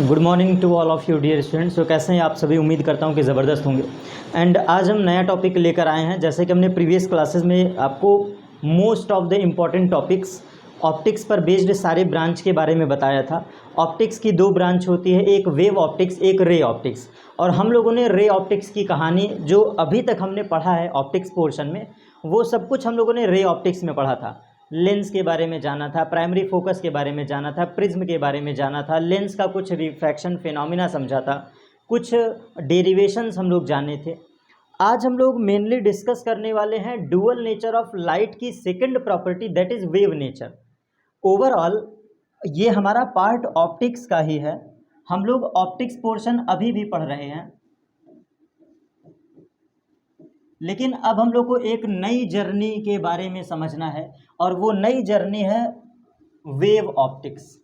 Good morning to all of you dear students. तो कैसे हैं आप सभी? उम्मीद करता हूं कि ज़बरदस्त होंगे। एंड आज हम नया टॉपिक लेकर आए हैं। जैसे कि हमने प्रीवियस क्लासेस में आपको most of the important topics optics पर बेस्ड सारे ब्रांच के बारे में बताया था। ऑप्टिक्स की दो ब्रांच होती है, एक वेव ऑप्टिक्स, एक रे ऑप्टिक्स। और हम लोगों ने रे ऑप्टिक्स की कहानी जो अभी तक हमने पढ़ा है ऑप्टिक्स पोर्शन में, वो सब कुछ हम लोगों ने रे ऑप्टिक्स में पढ़ा था। लेंस के बारे में जाना था, प्राइमरी फोकस के बारे में जाना था, प्रिज्म के बारे में जाना था, लेंस का कुछ रिफ्रैक्शन फिनोमिना समझा था, कुछ डेरिवेशंस हम लोग जाने थे। आज हम लोग मेनली डिस्कस करने वाले हैं डुअल नेचर ऑफ लाइट की second property, that is wave nature. Overall ये हमारा पार्ट ऑप्टिक्स का ही है। हम लोग ऑप्टिक्स पोर्शन अभी भी पढ़ रहे हैं, लेकिन अब हम लोग को एक नई जर्नी के बारे में समझना है, और वो नई जर्नी है वेव ऑप्टिक्स।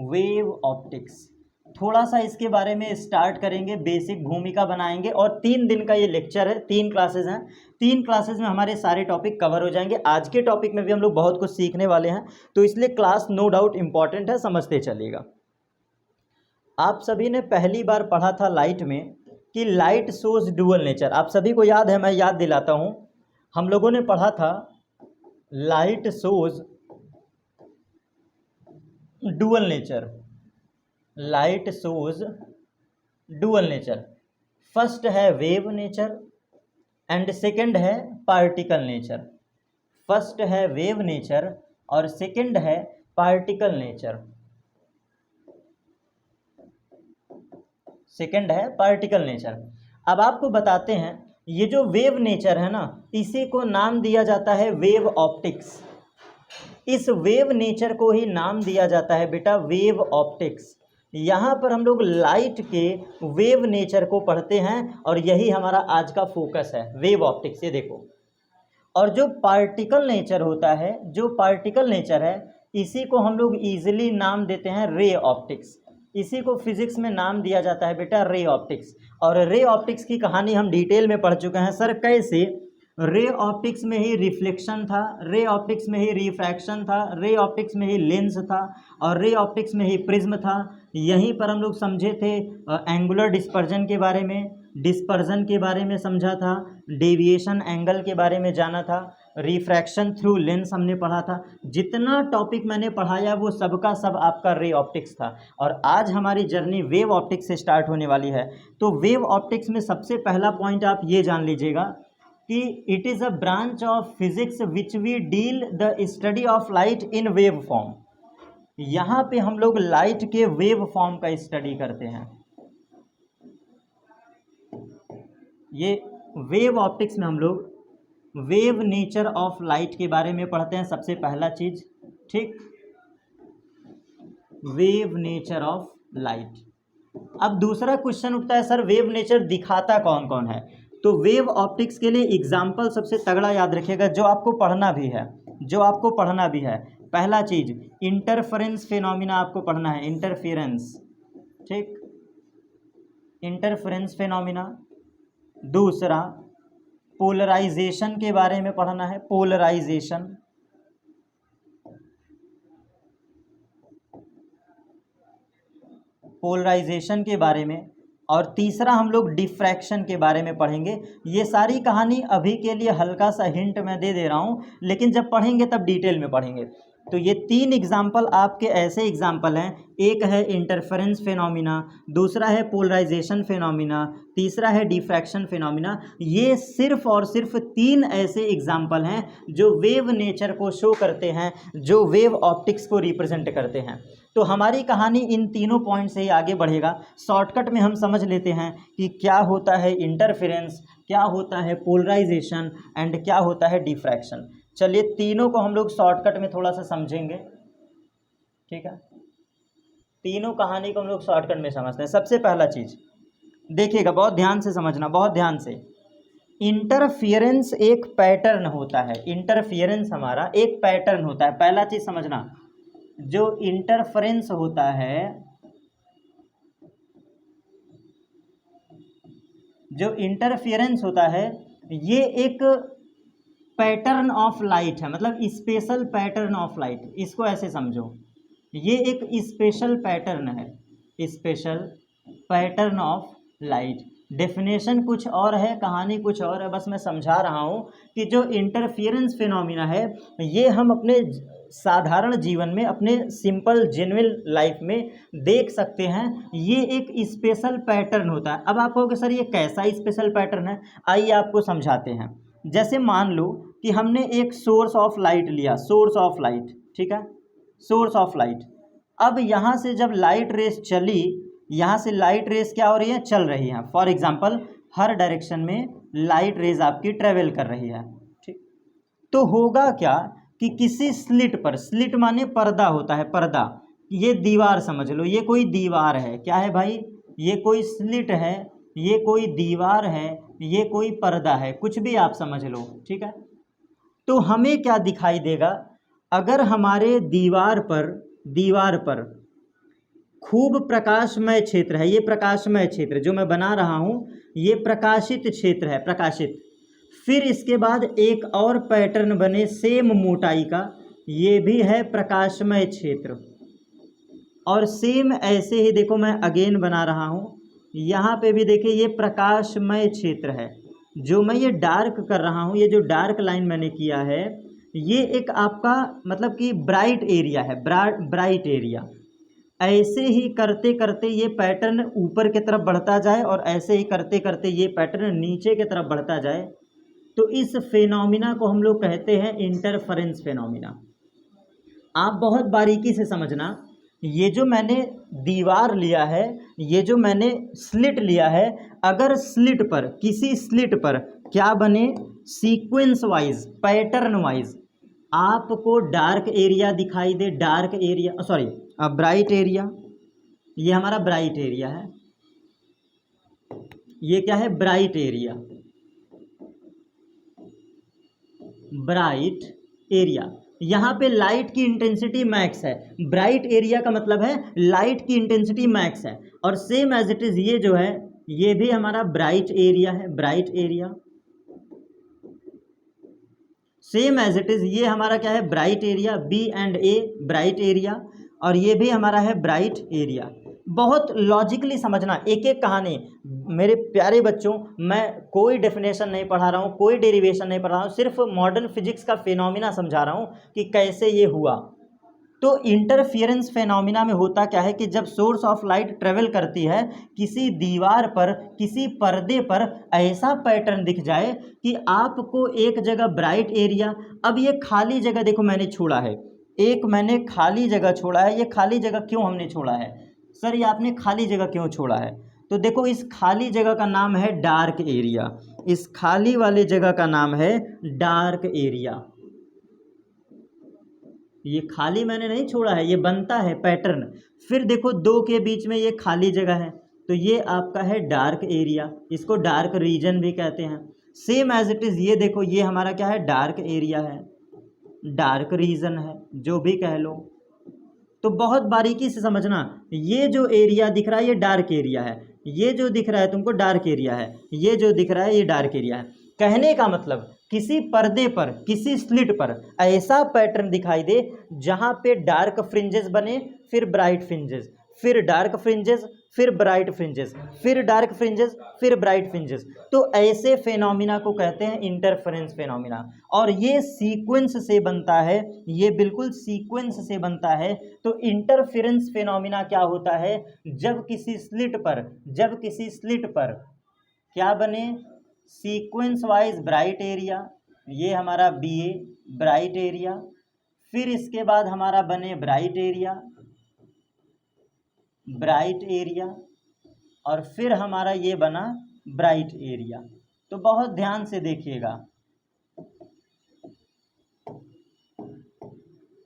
वेव ऑप्टिक्स थोड़ा सा इसके बारे में स्टार्ट करेंगे, बेसिक भूमिका बनाएंगे, और 3 दिन का ये लेक्चर है, 3 क्लासेस हैं। 3 क्लासेस में हमारे सारे टॉपिक कवर हो जाएंगे। आज के टॉपिक में भी हम लोग बहुत कुछ सीखने वाले हैं, तो इसलिए क्लास नो डाउट इम्पॉर्टेंट है, समझते चलिएगा। आप सभी ने पहली बार पढ़ा था लाइट में कि लाइट शोज डुअल नेचर। आप सभी को याद है, मैं याद दिलाता हूँ। हम लोगों ने पढ़ा था light shows dual nature. Light shows dual nature. First है वेव नेचर एंड सेकंड है पार्टिकल नेचर। फर्स्ट है वेव नेचर और सेकंड है पार्टिकल नेचर। सेकंड है पार्टिकल नेचर। अब आपको बताते हैं, ये जो वेव नेचर है ना, इसी को नाम दिया जाता है वेव ऑप्टिक्स। इस वेव नेचर को ही नाम दिया जाता है बेटा वेव ऑप्टिक्स। यहाँ पर हम लोग लाइट के वेव नेचर को पढ़ते हैं, और यही हमारा आज का फोकस है, वेव ऑप्टिक्स। ये देखो, और जो पार्टिकल नेचर होता है, जो पार्टिकल नेचर है, इसी को हम लोग ईजिली नाम देते हैं रे ऑप्टिक्स। इसी को फिजिक्स में नाम दिया जाता है बेटा रे ऑप्टिक्स। और रे ऑप्टिक्स की कहानी हम डिटेल में पढ़ चुके हैं। सर कैसे? रे ऑप्टिक्स में ही रिफ्लेक्शन था, रे ऑप्टिक्स में ही रिफ्रैक्शन था, रे ऑप्टिक्स में ही लेंस था, और रे ऑप्टिक्स में ही प्रिज्म था। यहीं पर हम लोग समझे थे एंगुलर डिस्पर्जन के बारे में, डिस्पर्जन के बारे में समझा था, डेविएशन एंगल के बारे में जाना था, रिफ्रैक्शन थ्रू लेंस हमने पढ़ा था। जितना टॉपिक मैंने पढ़ाया वो सबका सब आपका रे ऑप्टिक्स था। और आज हमारी जर्नी वेव ऑप्टिक्स से स्टार्ट होने वाली है। तो वेव ऑप्टिक्स में सबसे पहला पॉइंट आप ये जान लीजिएगा कि it is a branch of physics which we deal the study of light in wave form. यहाँ पे हम लोग लाइट के वेव फॉर्म का स्टडी करते हैं। ये वेव ऑप्टिक्स में हम लोग वेव नेचर ऑफ लाइट के बारे में पढ़ते हैं, सबसे पहला चीज। ठीक, वेव नेचर ऑफ लाइट। अब दूसरा क्वेश्चन उठता है, सर वेव नेचर दिखाता कौन कौन है? तो वेव ऑप्टिक्स के लिए एग्जाम्पल सबसे तगड़ा याद रखिएगा, जो आपको पढ़ना भी है, जो आपको पढ़ना भी है। पहला चीज इंटरफेरेंस फिनोमिना आपको पढ़ना है, इंटरफेरेंस। ठीक, इंटरफेरेंस फिनोमिना। दूसरा पोलराइजेशन के बारे में पढ़ना है, पोलराइजेशन। पोलराइजेशन के बारे में। और तीसरा हम लोग डिफ्रैक्शन के बारे में पढ़ेंगे। ये सारी कहानी अभी के लिए हल्का सा हिंट मैं दे दे रहा हूँ, लेकिन जब पढ़ेंगे तब डिटेल में पढ़ेंगे। तो ये 3 एग्जाम्पल आपके ऐसे एग्जाम्पल हैं, एक है इंटरफेरेंस फिनोमिना, दूसरा है पोलराइजेशन फिनोमिना, तीसरा है डिफ्रैक्शन फिनोमिना। ये सिर्फ और सिर्फ 3 ऐसे एग्जाम्पल हैं जो वेव नेचर को शो करते हैं, जो वेव ऑप्टिक्स को रिप्रेजेंट करते हैं। तो हमारी कहानी इन तीनों पॉइंट से ही आगे बढ़ेगा। शॉर्टकट में हम समझ लेते हैं कि क्या होता है इंटरफेरेंस, क्या होता है पोलराइजेशन एंड क्या होता है डिफ्रैक्शन। चलिए तीनों को हम लोग शॉर्टकट में थोड़ा सा समझेंगे। ठीक है, तीनों कहानी को हम लोग शॉर्टकट में समझते हैं। सबसे पहला चीज देखिएगा, बहुत ध्यान से समझना, बहुत ध्यान से। इंटरफियरेंस एक पैटर्न होता है, इंटरफियरेंस हमारा एक पैटर्न होता है। पहला चीज समझना, जो इंटरफेरेंस होता है, जो इंटरफेरेंस होता है, ये एक पैटर्न ऑफ लाइट है, मतलब स्पेशल पैटर्न ऑफ लाइट। इसको ऐसे समझो, ये एक स्पेशल पैटर्न है, special pattern of light. Definition कुछ और है, कहानी कुछ और है, बस मैं समझा रहा हूँ कि जो इंटरफियरेंस फिनोमिना है ये हम अपने साधारण जीवन में, अपने सिंपल जेन्युइन लाइफ में देख सकते हैं। ये एक स्पेशल पैटर्न होता है। अब आप कहोगे सर ये कैसा स्पेशल पैटर्न है, आइए आपको समझाते हैं। जैसे मान लो कि हमने एक सोर्स ऑफ लाइट लिया, सोर्स ऑफ लाइट, ठीक है, सोर्स ऑफ लाइट। अब यहाँ से जब लाइट रेस चली, यहाँ से लाइट रेस क्या हो रही है, चल रही है। फॉर एग्जांपल हर डायरेक्शन में लाइट रेज आपकी ट्रेवल कर रही है, ठीक। तो होगा क्या कि किसी स्लिट पर, स्लिट माने पर्दा होता है, पर्दा, ये दीवार समझ लो, ये कोई दीवार है, क्या है भाई, ये कोई स्लिट है, ये कोई दीवार है, ये कोई पर्दा है, कुछ भी आप समझ लो, ठीक है। तो हमें क्या दिखाई देगा, अगर हमारे दीवार पर खूब प्रकाशमय क्षेत्र है, ये प्रकाशमय क्षेत्र जो मैं बना रहा हूँ ये प्रकाशित क्षेत्र है, प्रकाशित। फिर इसके बाद एक और पैटर्न बने सेम मोटाई का, ये भी है प्रकाशमय क्षेत्र। और सेम ऐसे ही देखो मैं अगेन बना रहा हूँ, यहाँ पे भी देखिए ये प्रकाशमय क्षेत्र है। जो मैं ये डार्क कर रहा हूँ, ये जो डार्क लाइन मैंने किया है, ये एक आपका मतलब कि ब्राइट एरिया है, ब्राइट एरिया। ऐसे ही करते करते ये पैटर्न ऊपर की तरफ बढ़ता जाए और ऐसे ही करते करते ये पैटर्न नीचे की तरफ बढ़ता जाए, तो इस फिनोमिना को हम लोग कहते हैं इंटरफेरेंस फिनोमिना। आप बहुत बारीकी से समझना, ये जो मैंने दीवार लिया है, ये जो मैंने स्लिट लिया है, अगर स्लिट पर, किसी स्लिट पर क्या बने, सीक्वेंस वाइज, पैटर्न वाइज आपको डार्क एरिया दिखाई दे, dark area, sorry bright area, ये हमारा ब्राइट एरिया है, ये क्या है, ब्राइट एरिया, ब्राइट एरिया। यहाँ पे लाइट की इंटेंसिटी मैक्स है, ब्राइट एरिया का मतलब है लाइट की इंटेंसिटी मैक्स है। और सेम एज इट इज ये जो है, ये भी हमारा ब्राइट एरिया है, bright area. Same as it is ये हमारा क्या है, bright area, B and A bright area, और ये भी हमारा है ब्राइट एरिया। बहुत लॉजिकली समझना एक एक कहानी। मेरे प्यारे बच्चों, मैं कोई डेफिनेशन नहीं पढ़ा रहा हूँ, कोई डेरिवेशन नहीं पढ़ा रहा हूँ, सिर्फ मॉडर्न फिजिक्स का फिनोमिना समझा रहा हूँ कि कैसे ये हुआ। तो इंटरफियरेंस फिनोमिना में होता क्या है कि जब सोर्स ऑफ लाइट ट्रेवल करती है, किसी दीवार पर, किसी पर्दे पर ऐसा पैटर्न दिख जाए कि आपको एक जगह ब्राइट एरिया, अब ये खाली जगह देखो मैंने छोड़ा है, एक मैंने खाली जगह छोड़ा है। ये खाली जगह क्यों हमने छोड़ा है, सर ये आपने खाली जगह क्यों छोड़ा है, तो देखो इस खाली जगह का नाम है डार्क एरिया, इस खाली वाले जगह का नाम है डार्क एरिया। ये खाली मैंने नहीं छोड़ा है, ये बनता है पैटर्न। फिर देखो दो के बीच में ये खाली जगह है, तो ये आपका है डार्क एरिया, इसको डार्क रीजन भी कहते हैं। सेम एज इट इज़ ये देखो, ये हमारा क्या है, डार्क एरिया है, डार्क रीजन है, जो भी कह लो। तो बहुत बारीकी से समझना, ये जो एरिया दिख रहा है ये डार्क एरिया है, ये जो दिख रहा है तुमको डार्क एरिया है, ये जो दिख रहा है ये डार्क एरिया है। कहने का मतलब किसी पर्दे पर, किसी स्लिट पर ऐसा पैटर्न दिखाई दे जहाँ पे डार्क फ्रिंजेस बने, फिर ब्राइट फ्रिंजेस, फिर डार्क फ्रिंजेस, फिर ब्राइट फ्रिंजेस, फिर डार्क फ्रिंजेस, फिर ब्राइट फ्रिंजेस, तो ऐसे फेनोमिना को कहते हैं इंटरफेरेंस फेनोमिना। और ये सीक्वेंस से बनता है, ये बिल्कुल सीक्वेंस से बनता है। तो इंटरफेरेंस फेनोमिना क्या होता है, जब किसी स्लिट पर क्या बने, सीक्वेंस वाइज ब्राइट एरिया, ये हमारा बी ए ब्राइट एरिया, फिर इसके बाद हमारा बने ब्राइट एरिया, और फिर हमारा ये बना ब्राइट एरिया। तो बहुत ध्यान से देखिएगा,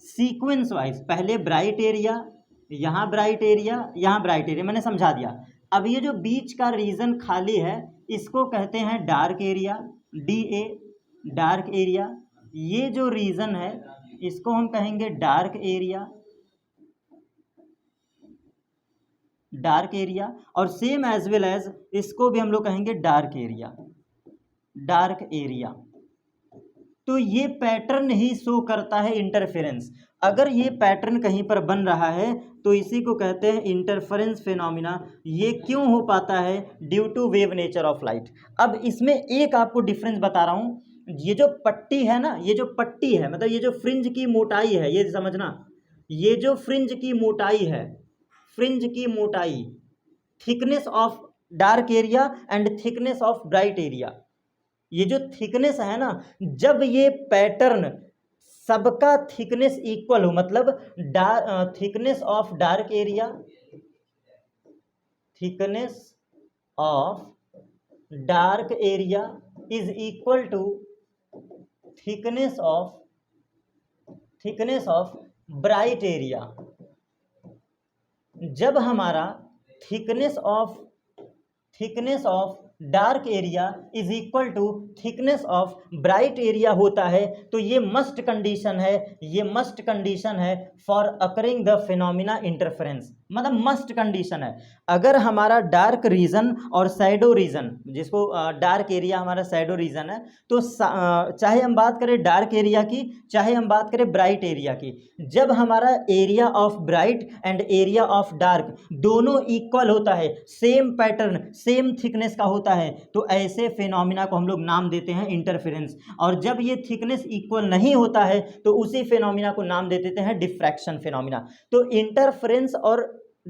सीक्वेंस वाइज पहले ब्राइट एरिया, यहाँ ब्राइट एरिया, यहाँ ब्राइट एरिया, मैंने समझा दिया। अब ये जो बीच का रीजन खाली है इसको कहते हैं dark area, D a dark area. ये जो रीजन है इसको हम कहेंगे डार्क एरिया, और सेम एज वेल एज इसको भी हम लोग कहेंगे डार्क एरिया। तो ये पैटर्न ही शो करता है इंटरफेरेंस। अगर ये पैटर्न कहीं पर बन रहा है तो इसी को कहते हैं इंटरफेरेंस फिनोमिना। ये क्यों हो पाता है? Due to wave nature of light. अब इसमें एक आपको डिफरेंस बता रहा हूँ, ये जो पट्टी है ना, ये जो पट्टी है मतलब ये जो फ्रिंज की मोटाई है, ये समझना, ये जो फ्रिंज की मोटाई है, फ्रिंज की मोटाई, thickness of dark area and thickness of bright area, ये जो थिकनेस है ना, जब ये पैटर्न सबका थिकनेस इक्वल हो, मतलब thickness of dark area, thickness of dark area is equal to thickness of bright area. जब हमारा thickness of dark area is equal to thickness of bright area होता है, तो ये मस्ट कंडीशन है for occurring the phenomena interference. मतलब must condition है। अगर हमारा डार्क रीजन और शैडो रीजन, जिसको डार्क एरिया हमारा शैडो रीजन है, तो चाहे हम बात करें डार्क एरिया की, चाहे हम बात करें ब्राइट एरिया की, जब हमारा area of bright and area of dark दोनों इक्वल होता है, सेम पैटर्न सेम थिकनेस का होता है, तो ऐसे फिनोमिना को हम लोग नाम देते हैं इंटरफेरेंस। और जब ये थिकनेस इक्वल नहीं होता है तो उसी फिनोमिना को नाम दे देते हैं डिफ्रैक्शन फिनोमिना। तो इंटरफेरेंस और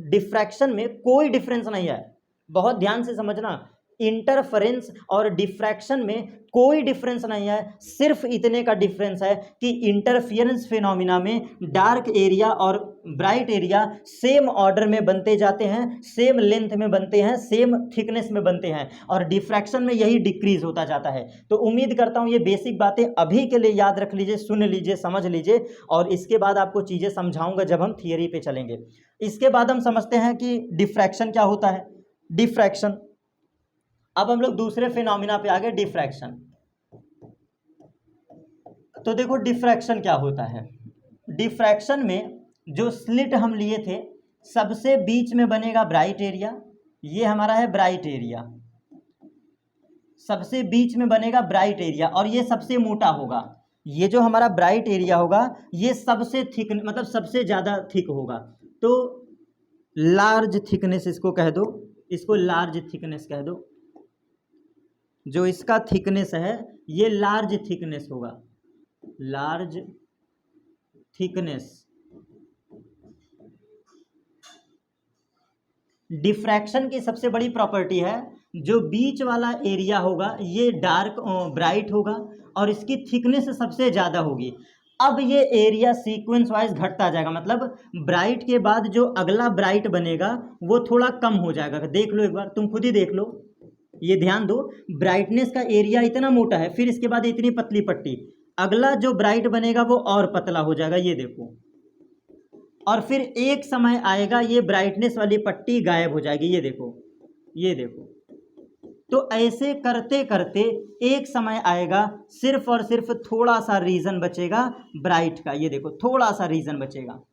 डिफ्रैक्शन में कोई डिफरेंस नहीं है, बहुत ध्यान से समझना। इंटरफेरेंस और डिफ्रैक्शन में कोई डिफरेंस नहीं है, सिर्फ इतने का डिफरेंस है कि इंटरफियरेंस फिनोमिना में डार्क एरिया और ब्राइट एरिया सेम ऑर्डर में बनते जाते हैं, सेम लेंथ में बनते हैं, सेम थिकनेस में बनते हैं, और डिफ्रैक्शन में यही डिक्रीज होता जाता है। तो उम्मीद करता हूँ ये बेसिक बातें अभी के लिए याद रख लीजिए, सुन लीजिए, समझ लीजिए, और इसके बाद आपको चीज़ें समझाऊंगा जब हम थियरी पे चलेंगे। इसके बाद हम समझते हैं कि डिफ्रैक्शन क्या होता है। डिफ्रैक्शन, अब हम लोग दूसरे फिनोमिना पे आ गए, डिफ्रैक्शन। तो देखो डिफ्रैक्शन क्या होता है। डिफ्रैक्शन में जो स्लिट हम लिए थे, सबसे बीच में बनेगा ब्राइट एरिया, ये हमारा है ब्राइट एरिया, सबसे बीच में बनेगा ब्राइट एरिया, और ये सबसे मोटा होगा। ये जो हमारा ब्राइट एरिया होगा ये सबसे थिक, मतलब सबसे ज़्यादा थिक होगा, तो लार्ज थिकनेस इसको कह दो, इसको लार्ज थिकनेस कह दो। जो इसका थिकनेस है ये लार्ज थिकनेस होगा, लार्ज थिकनेस। डिफ्रैक्शन की सबसे बड़ी प्रॉपर्टी है, जो बीच वाला एरिया होगा ये डार्क ब्राइट होगा और इसकी थिकनेस सबसे ज़्यादा होगी। अब ये एरिया सीक्वेंस वाइज घटता जाएगा, मतलब ब्राइट के बाद जो अगला ब्राइट बनेगा वो थोड़ा कम हो जाएगा। देख लो एक बार, तुम खुद ही देख लो, ये ध्यान दो, ब्राइटनेस का एरिया इतना मोटा है, फिर इसके बाद इतनी पतली पट्टी, अगला जो ब्राइट बनेगा वो और पतला हो जाएगा, ये देखो, और फिर एक समय आएगा ये ब्राइटनेस वाली पट्टी गायब हो जाएगी, ये देखो, ये देखो। तो ऐसे करते करते एक समय आएगा सिर्फ और सिर्फ थोड़ा सा रीजन बचेगा ब्राइट का, ये देखो थोड़ा सा रीजन बचेगा।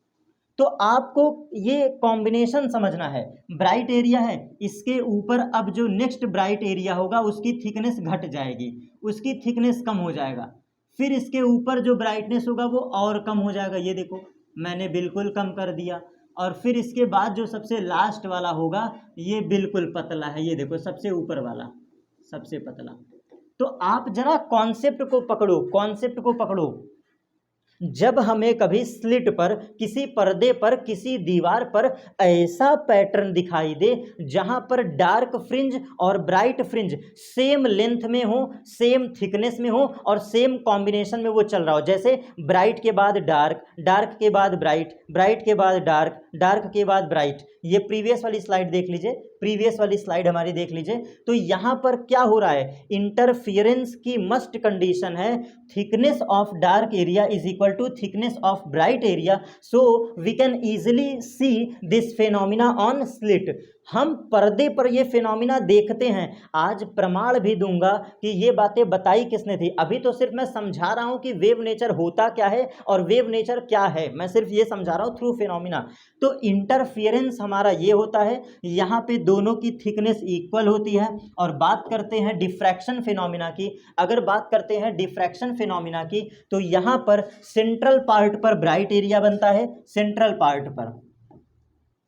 तो आपको ये कॉम्बिनेशन समझना है, ब्राइट एरिया है, इसके ऊपर अब जो नेक्स्ट ब्राइट एरिया होगा उसकी थिकनेस घट जाएगी, उसकी थिकनेस कम हो जाएगा, फिर इसके ऊपर जो ब्राइटनेस होगा वो और कम हो जाएगा, ये देखो मैंने बिल्कुल कम कर दिया, और फिर इसके बाद जो सबसे लास्ट वाला होगा ये बिल्कुल पतला है, ये देखो सबसे ऊपर वाला सबसे पतला। तो आप जरा कॉन्सेप्ट को पकड़ो, कॉन्सेप्ट को पकड़ो। जब हमें कभी स्लिट पर, किसी पर्दे पर, किसी दीवार पर ऐसा पैटर्न दिखाई दे जहां पर डार्क फ्रिंज और ब्राइट फ्रिंज सेम लेंथ में हो, सेम थिकनेस में हो और सेम कॉम्बिनेशन में वो चल रहा हो, जैसे ब्राइट के बाद डार्क, डार्क के बाद ब्राइट, ब्राइट के बाद डार्क, डार्क के बाद ब्राइट, ये प्रीवियस वाली स्लाइड देख लीजिए, प्रीवियस वाली स्लाइड हमारी देख लीजिए। तो यहाँ पर क्या हो रहा है, इंटरफियरेंस की मस्ट कंडीशन है thickness of dark area is equal to thickness of bright area, so we can easily see this phenomena on slit. हम पर्दे पर ये फिनोमिना देखते हैं। आज प्रमाण भी दूंगा कि ये बातें बताई किसने थी, अभी तो सिर्फ मैं समझा रहा हूं कि वेव नेचर होता क्या है और वेव नेचर क्या है, मैं सिर्फ ये समझा रहा हूं थ्रू फिनोमिना। तो इंटरफियरेंस हमारा ये होता है, यहाँ पे दोनों की थिकनेस इक्वल होती है। और बात करते हैं डिफ्रैक्शन फिनोमिना की, अगर बात करते हैं डिफ्रैक्शन फिनोमिना की, तो यहाँ पर सेंट्रल पार्ट पर ब्राइट एरिया बनता है, सेंट्रल पार्ट पर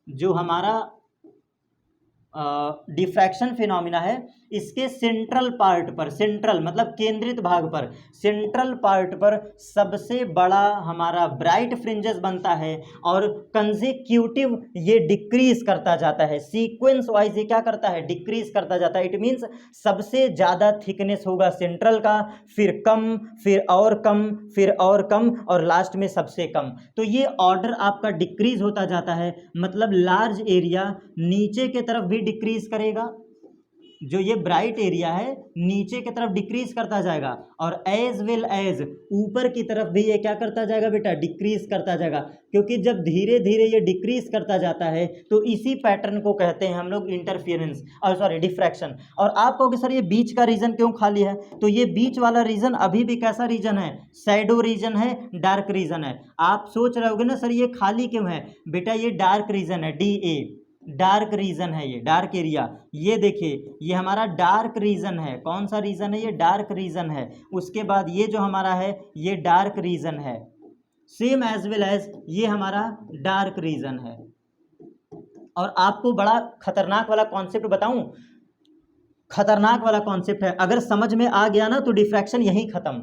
जो हमारा डिफ्रैक्शन फिनोमिना है, इसके सेंट्रल पार्ट पर, सेंट्रल मतलब केंद्रित भाग पर, सेंट्रल पार्ट पर सबसे बड़ा हमारा ब्राइट फ्रिंजेस बनता है और कंसेक्यूटिव ये डिक्रीज करता जाता है, सीक्वेंस वाइज ये क्या करता है, डिक्रीज करता जाता है। इट मीन्स सबसे ज़्यादा थिकनेस होगा सेंट्रल का, फिर कम, फिर और कम, फिर और कम, और लास्ट में सबसे कम। तो ये ऑर्डर आपका डिक्रीज होता जाता है, मतलब लार्ज एरिया नीचे की तरफ भी डिक्रीज करेगा, जो ये ब्राइट एरिया है नीचे की तरफ डिक्रीज करता जाएगा, और एज वेल एज ऊपर की तरफ भी ये क्या करता जाएगा बेटा, डिक्रीज करता जाएगा। क्योंकि जब धीरे धीरे ये डिक्रीज करता जाता है तो इसी पैटर्न को कहते हैं हम लोग इंटरफियरेंस, और सॉरी डिफ्रैक्शन। और आप कहोगे सर ये बीच का रीजन क्यों खाली है, तो ये बीच वाला रीजन अभी भी कैसा रीजन है, शैडो रीजन है, डार्क रीजन है। आप सोच रहे होगे ना सर ये खाली क्यों है, बेटा ये डार्क रीजन है, DA डार्क रीजन है, ये डार्क एरिया। ये देखिए ये हमारा डार्क रीजन है, कौन सा रीजन है, ये डार्क रीजन है। उसके बाद ये जो हमारा है ये डार्क रीजन है, सेम एज वेल एज ये हमारा डार्क रीजन है। और आपको बड़ा खतरनाक वाला कॉन्सेप्ट बताऊं, खतरनाक वाला कॉन्सेप्ट है, अगर समझ में आ गया ना तो डिफ्रैक्शन यहीं खत्म।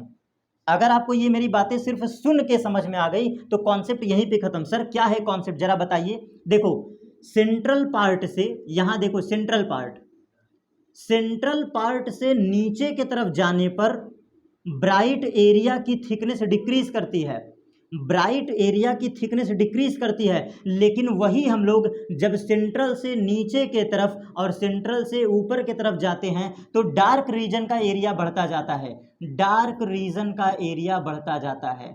अगर आपको ये मेरी बातें सिर्फ सुन के समझ में आ गई तो कॉन्सेप्ट यहीं पे खत्म। सर क्या है कॉन्सेप्ट जरा बताइए। देखो सेंट्रल पार्ट से, यहां देखो सेंट्रल पार्ट, सेंट्रल पार्ट से नीचे की तरफ जाने पर ब्राइट एरिया की थिकनेस डिक्रीज करती है, ब्राइट एरिया की थिकनेस डिक्रीज करती है। लेकिन वही हम लोग जब सेंट्रल से नीचे के तरफ और सेंट्रल से ऊपर की तरफ जाते हैं तो डार्क रीजन का एरिया बढ़ता जाता है, डार्क रीजन का एरिया बढ़ता जाता है,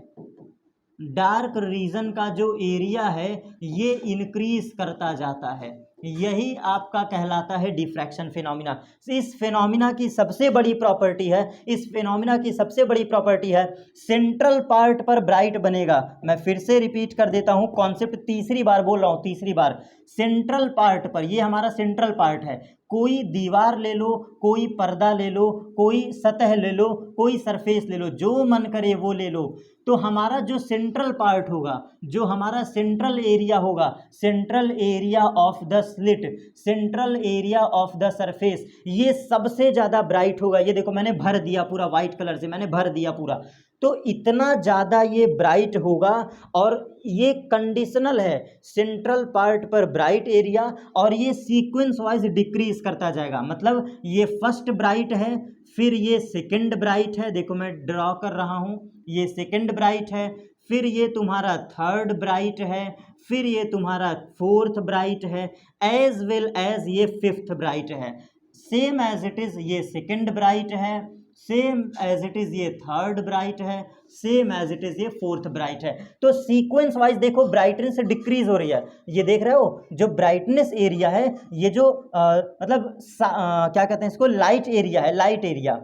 डार्क रीजन का जो एरिया है ये इंक्रीज करता जाता है। यही आपका कहलाता है डिफ्रैक्शन फिनोमिना। इस फिनोमिना की सबसे बड़ी प्रॉपर्टी है, इस फिनोमिना की सबसे बड़ी प्रॉपर्टी है सेंट्रल पार्ट पर ब्राइट बनेगा। मैं फिर से रिपीट कर देता हूं, कॉन्सेप्ट तीसरी बार बोल रहा हूं, तीसरी बार। सेंट्रल पार्ट पर, ये हमारा सेंट्रल पार्ट है, कोई दीवार ले लो, कोई पर्दा ले लो, कोई सतह ले लो, कोई सरफेस ले लो, जो मन करे वो ले लो। तो हमारा जो सेंट्रल पार्ट होगा, जो हमारा सेंट्रल एरिया होगा, central area of the slit, central area of the surface, ये सबसे ज़्यादा ब्राइट होगा। ये देखो मैंने भर दिया पूरा वाइट कलर से, मैंने भर दिया पूरा, तो इतना ज़्यादा ये ब्राइट होगा। और ये कंडीशनल है, सेंट्रल पार्ट पर ब्राइट एरिया, और ये सीक्वेंस वाइज डिक्रीज करता जाएगा। मतलब ये फर्स्ट ब्राइट है, फिर ये सेकंड ब्राइट है, देखो मैं ड्रॉ कर रहा हूँ, ये सेकंड ब्राइट है, फिर ये तुम्हारा थर्ड ब्राइट है, फिर ये तुम्हारा फोर्थ ब्राइट है, एज वेल एज ये फिफ्थ ब्राइट है। सेम एज इट इज़ ये सेकंड ब्राइट है, सेम एज इट इज़ ये थर्ड ब्राइट है, सेम एज इट इज़ ये फोर्थ ब्राइट है। तो सीक्वेंस वाइज देखो ब्राइटनेस डिक्रीज हो रही है। ये देख रहे हो जो ब्राइटनेस एरिया है, ये जो मतलब क्या कहते हैं इसको, लाइट एरिया है, लाइट एरिया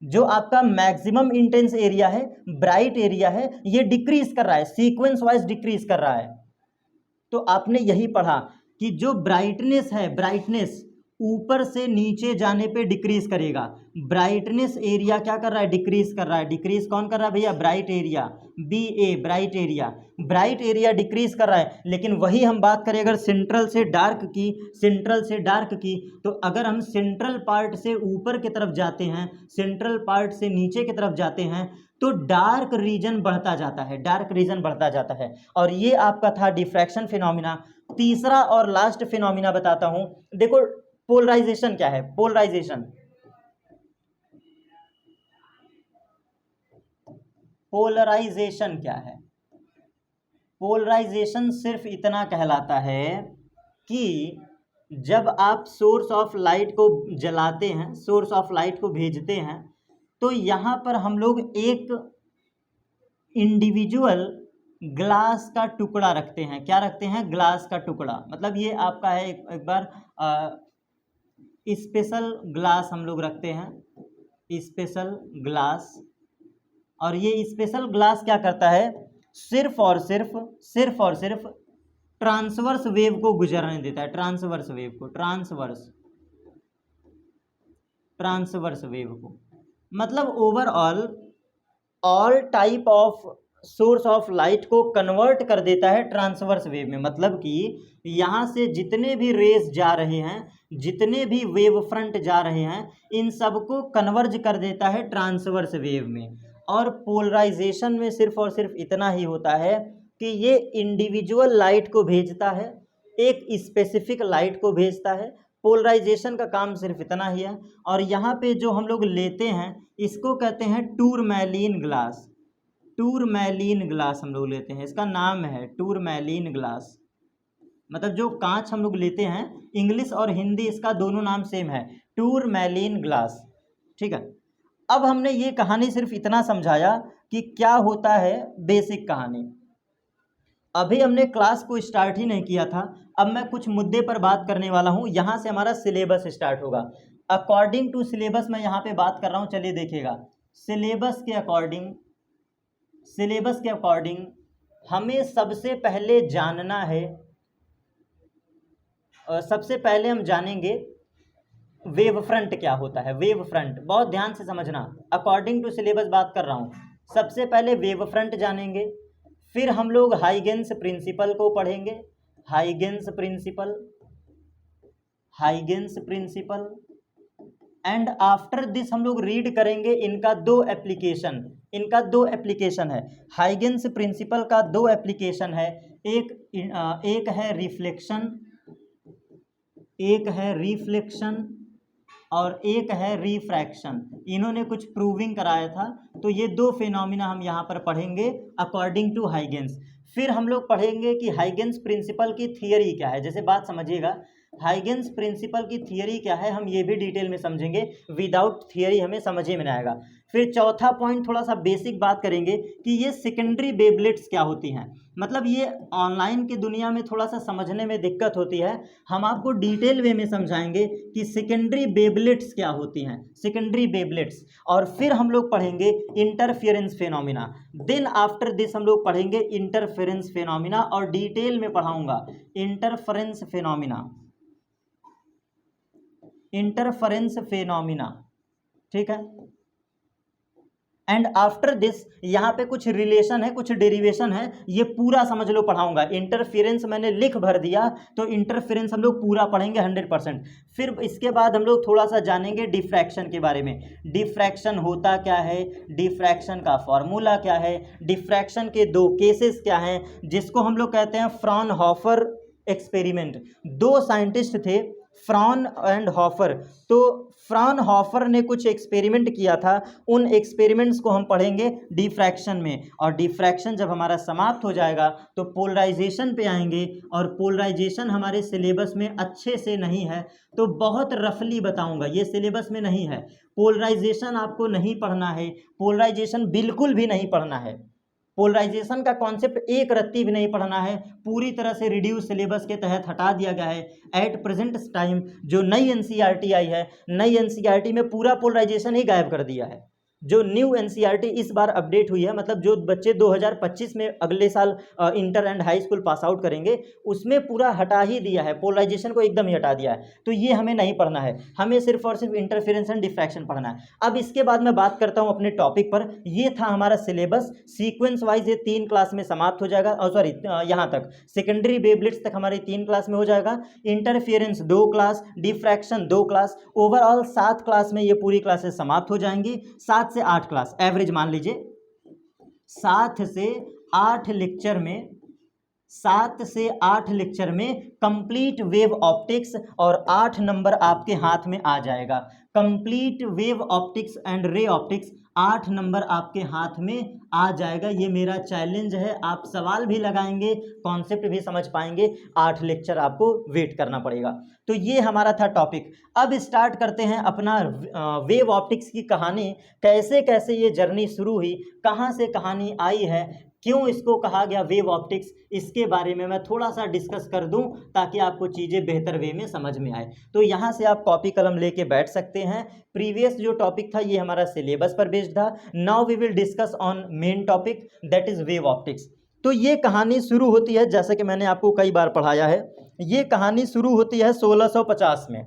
जो आपका मैक्सिमम इंटेंस एरिया है, ब्राइट एरिया है, ये डिक्रीज कर रहा है, सीक्वेंस वाइज डिक्रीज कर रहा है। तो आपने यही पढ़ा कि जो ब्राइटनेस है, ब्राइटनेस ऊपर से नीचे जाने पे डिक्रीज करेगा, ब्राइटनेस एरिया क्या कर रहा है, डिक्रीज कर रहा है। डिक्रीज कौन कर रहा है भैया, bright area, BA bright area, bright area decrease कर रहा है। लेकिन वही हम बात करें अगर सेंट्रल से डार्क की, सेंट्रल से डार्क की, तो अगर हम सेंट्रल पार्ट से ऊपर की तरफ जाते हैं, सेंट्रल पार्ट से नीचे की तरफ जाते हैं, तो डार्क रीजन बढ़ता जाता है, डार्क रीजन बढ़ता जाता है। और ये आपका था डिफ्रैक्शन फिनोमिना। तीसरा और लास्ट फिनोमिना बताता हूं, देखो पोलराइजेशन क्या है, पोलराइजेशन, पोलराइजेशन क्या है, पोलराइजेशन सिर्फ इतना कहलाता है कि जब आप सोर्स ऑफ लाइट को जलाते हैं, सोर्स ऑफ लाइट को भेजते हैं, तो यहाँ पर हम लोग एक इंडिविजुअल ग्लास का टुकड़ा रखते हैं। क्या रखते हैं, ग्लास का टुकड़ा। मतलब ये आपका है, एक बार स्पेशल ग्लास हम लोग रखते हैं, स्पेशल ग्लास। और ये स्पेशल ग्लास क्या करता है, सिर्फ और सिर्फ ट्रांसवर्स वेव को गुजरने देता है, ट्रांसवर्स वेव को, ट्रांसवर्स वेव को। मतलब overall all type of source of light को कन्वर्ट कर देता है ट्रांसवर्स वेव में। मतलब कि यहाँ से जितने भी रेज जा रहे हैं, जितने भी वेव फ्रंट जा रहे हैं, इन सबको कन्वर्ज कर देता है ट्रांसवर्स वेव में। और पोलराइजेशन में सिर्फ और सिर्फ इतना ही होता है कि ये इंडिविजुअल लाइट को भेजता है, एक स्पेसिफिक लाइट को भेजता है। पोलराइजेशन का काम सिर्फ इतना ही है। और यहाँ पे जो हम लोग लेते हैं इसको कहते हैं टूरमैलीन ग्लास। टूरमैलीन ग्लास हम लोग लेते हैं, इसका नाम है टूरमैलीन ग्लास। मतलब जो कांच हम लोग लेते हैं, इंग्लिश और हिंदी इसका दोनों नाम सेम है, टूरमैलीन ग्लास। ठीक है, अब हमने ये कहानी सिर्फ इतना समझाया कि क्या होता है बेसिक कहानी। अभी हमने क्लास को स्टार्ट ही नहीं किया था। अब मैं कुछ मुद्दे पर बात करने वाला हूँ, यहाँ से हमारा सिलेबस स्टार्ट होगा। अकॉर्डिंग टू सिलेबस मैं यहाँ पे बात कर रहा हूँ, चलिए देखिएगा। सिलेबस के अकॉर्डिंग हमें सबसे पहले जानना है, सबसे पहले हम जानेंगे वेव फ्रंट क्या होता है। वेव फ्रंट बहुत ध्यान से समझना, अकॉर्डिंग टू सिलेबस बात कर रहा हूँ। सबसे पहले वेव फ्रंट जानेंगे, फिर हम लोग हाइगेंस प्रिंसिपल को पढ़ेंगे। Huygens principle and after this हम लोग रीड करेंगे इनका दो एप्लीकेशन है। हाइगेंस प्रिंसिपल का दो एप्लीकेशन है, एक है रिफ्लेक्शन और एक है रिफ्रैक्शन। इन्होंने कुछ प्रूविंग कराया था, तो ये दो फिनोमिना हम यहाँ पर पढ़ेंगे अकॉर्डिंग टू हाइगेंस। फिर हम लोग पढ़ेंगे कि हाइगेंस प्रिंसिपल की थियरी क्या है। जैसे बात समझिएगा, हाइगेंस प्रिंसिपल की थियरी क्या है हम ये भी डिटेल में समझेंगे, विदाउट थियरी हमें समझ में नहीं आएगा। फिर चौथा पॉइंट थोड़ा सा बेसिक बात करेंगे कि ये सेकेंडरी वेवलेट्स क्या होती हैं। मतलब ये ऑनलाइन की दुनिया में थोड़ा सा समझने में दिक्कत होती है, हम आपको डिटेल वे में समझाएंगे कि सेकेंडरी वेवलेट्स क्या होती हैं, सेकेंडरी वेवलेट्स। और फिर हम लोग पढ़ेंगे interference phenomena. Then after this हम लोग पढ़ेंगे इंटरफेरेंस फिनोमिना, और डिटेल में पढ़ाऊंगा इंटरफेरेंस फिनोमिना। ठीक है, एंड आफ्टर दिस यहाँ पे कुछ रिलेशन है, कुछ डेरिवेशन है, ये पूरा समझ लो पढ़ाऊंगा। इंटरफेरेंस मैंने लिख भर दिया, तो इंटरफेरेंस हम लोग पूरा पढ़ेंगे 100%। फिर इसके बाद हम लोग थोड़ा सा जानेंगे डिफ्रैक्शन के बारे में। डिफ्रैक्शन होता क्या है, डिफ्रैक्शन का फॉर्मूला क्या है, डिफ्रैक्शन के दो केसेस क्या हैं, जिसको हम लोग कहते हैं फ्रॉनहोफर एक्सपेरिमेंट। दो साइंटिस्ट थे, फ्रॉन एंड हॉफर। तो फ्रॉनहोफर ने कुछ एक्सपेरिमेंट किया था, उन एक्सपेरिमेंट्स को हम पढ़ेंगे डिफ्रैक्शन में। और डिफ्रैक्शन जब हमारा समाप्त हो जाएगा तो पोलराइजेशन पे आएंगे, और पोलराइजेशन हमारे सिलेबस में अच्छे से नहीं है, तो बहुत रफली बताऊंगा, ये सिलेबस में नहीं है। पोलराइजेशन आपको नहीं पढ़ना है, पोलराइजेशन बिल्कुल भी नहीं पढ़ना है। पोलराइजेशन का कॉन्सेप्ट एक रत्ती भी नहीं पढ़ना है, पूरी तरह से रिड्यूस सिलेबस के तहत हटा दिया गया है। एट प्रेजेंट टाइम जो नई एनसीईआरटी आई है, नई एनसीईआरटी में पूरा पोलराइजेशन ही गायब कर दिया है। जो न्यू एनसीईआरटी इस बार अपडेट हुई है, मतलब जो बच्चे 2025 में अगले साल inter and high school pass out करेंगे, उसमें पूरा हटा ही दिया है, पोलराइजेशन को एकदम ही हटा दिया है। तो ये हमें नहीं पढ़ना है, हमें सिर्फ और सिर्फ इंटरफेरेंस एंड डिफ्रैक्शन पढ़ना है। अब इसके बाद मैं बात करता हूँ अपने टॉपिक पर। ये था हमारा सिलेबस, सीक्वेंस वाइज ये 3 क्लास में समाप्त हो जाएगा। और सॉरी, यहाँ तक सेकेंडरी वेवलेट्स तक हमारी 3 क्लास में हो जाएगा, interference 2 class, diffraction 2 class, overall 7 class में ये पूरी क्लासेस समाप्त हो जाएंगी। 7 से 8 क्लास एवरेज मान लीजिए, 7 से 8 लेक्चर में कंप्लीट वेव ऑप्टिक्स, और 8 नंबर आपके हाथ में आ जाएगा। Complete wave optics and ray optics 8 number आपके हाथ में आ जाएगा। ये मेरा चैलेंज है, आप सवाल भी लगाएंगे, कॉन्सेप्ट भी समझ पाएंगे, 8 लेक्चर आपको वेट करना पड़ेगा। तो ये हमारा था टॉपिक। अब स्टार्ट करते हैं अपना वेव ऑप्टिक्स की कहानी, कैसे कैसे ये जर्नी शुरू हुई, कहाँ से कहानी आई है, क्यों इसको कहा गया वेव ऑप्टिक्स, इसके बारे में मैं थोड़ा सा डिस्कस कर दूं ताकि आपको चीज़ें बेहतर वे में समझ में आए। तो यहाँ से आप कॉपी कलम लेके बैठ सकते हैं। प्रीवियस जो टॉपिक था ये हमारा सिलेबस पर बेस्ड था। Now we will discuss on main topic, that is wave optics. तो ये कहानी शुरू होती है, जैसे कि मैंने आपको कई बार पढ़ाया है, ये कहानी शुरू होती है 1650 में।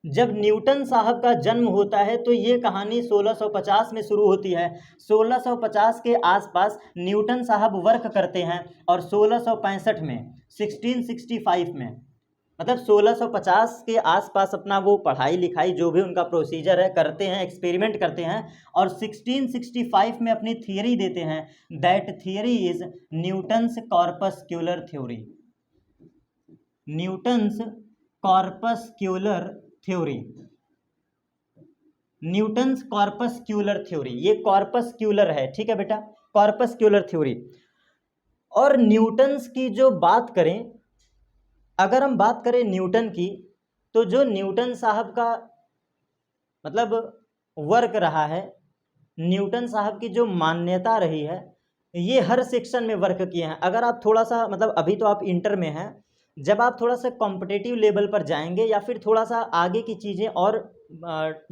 जब न्यूटन साहब का जन्म होता है तो ये कहानी 1650 में शुरू होती है। 1650 के आसपास न्यूटन साहब वर्क करते हैं और 1665 में 1665 में मतलब 1650 के आसपास अपना वो पढ़ाई लिखाई जो भी उनका प्रोसीजर है करते हैं, एक्सपेरिमेंट करते हैं और 1665 में अपनी थियरी देते हैं। That theory is Newton's corpuscular theory. Newton's corpuscular theory, Newton's corpuscular theory, ये कॉर्पस्क्यूलर है, ठीक है बेटा, कॉर्पस्क्यूलर थ्योरी। और न्यूटन्स की जो बात करें, अगर हम बात करें न्यूटन की, तो जो न्यूटन साहब का मतलब वर्क रहा है, न्यूटन साहब की जो मान्यता रही है, ये हर सेक्शन में वर्क किए हैं। अगर आप थोड़ा सा मतलब अभी तो आप इंटर में हैं, जब आप थोड़ा सा कॉम्पिटिटिव लेवल पर जाएंगे या फिर थोड़ा सा आगे की चीज़ें और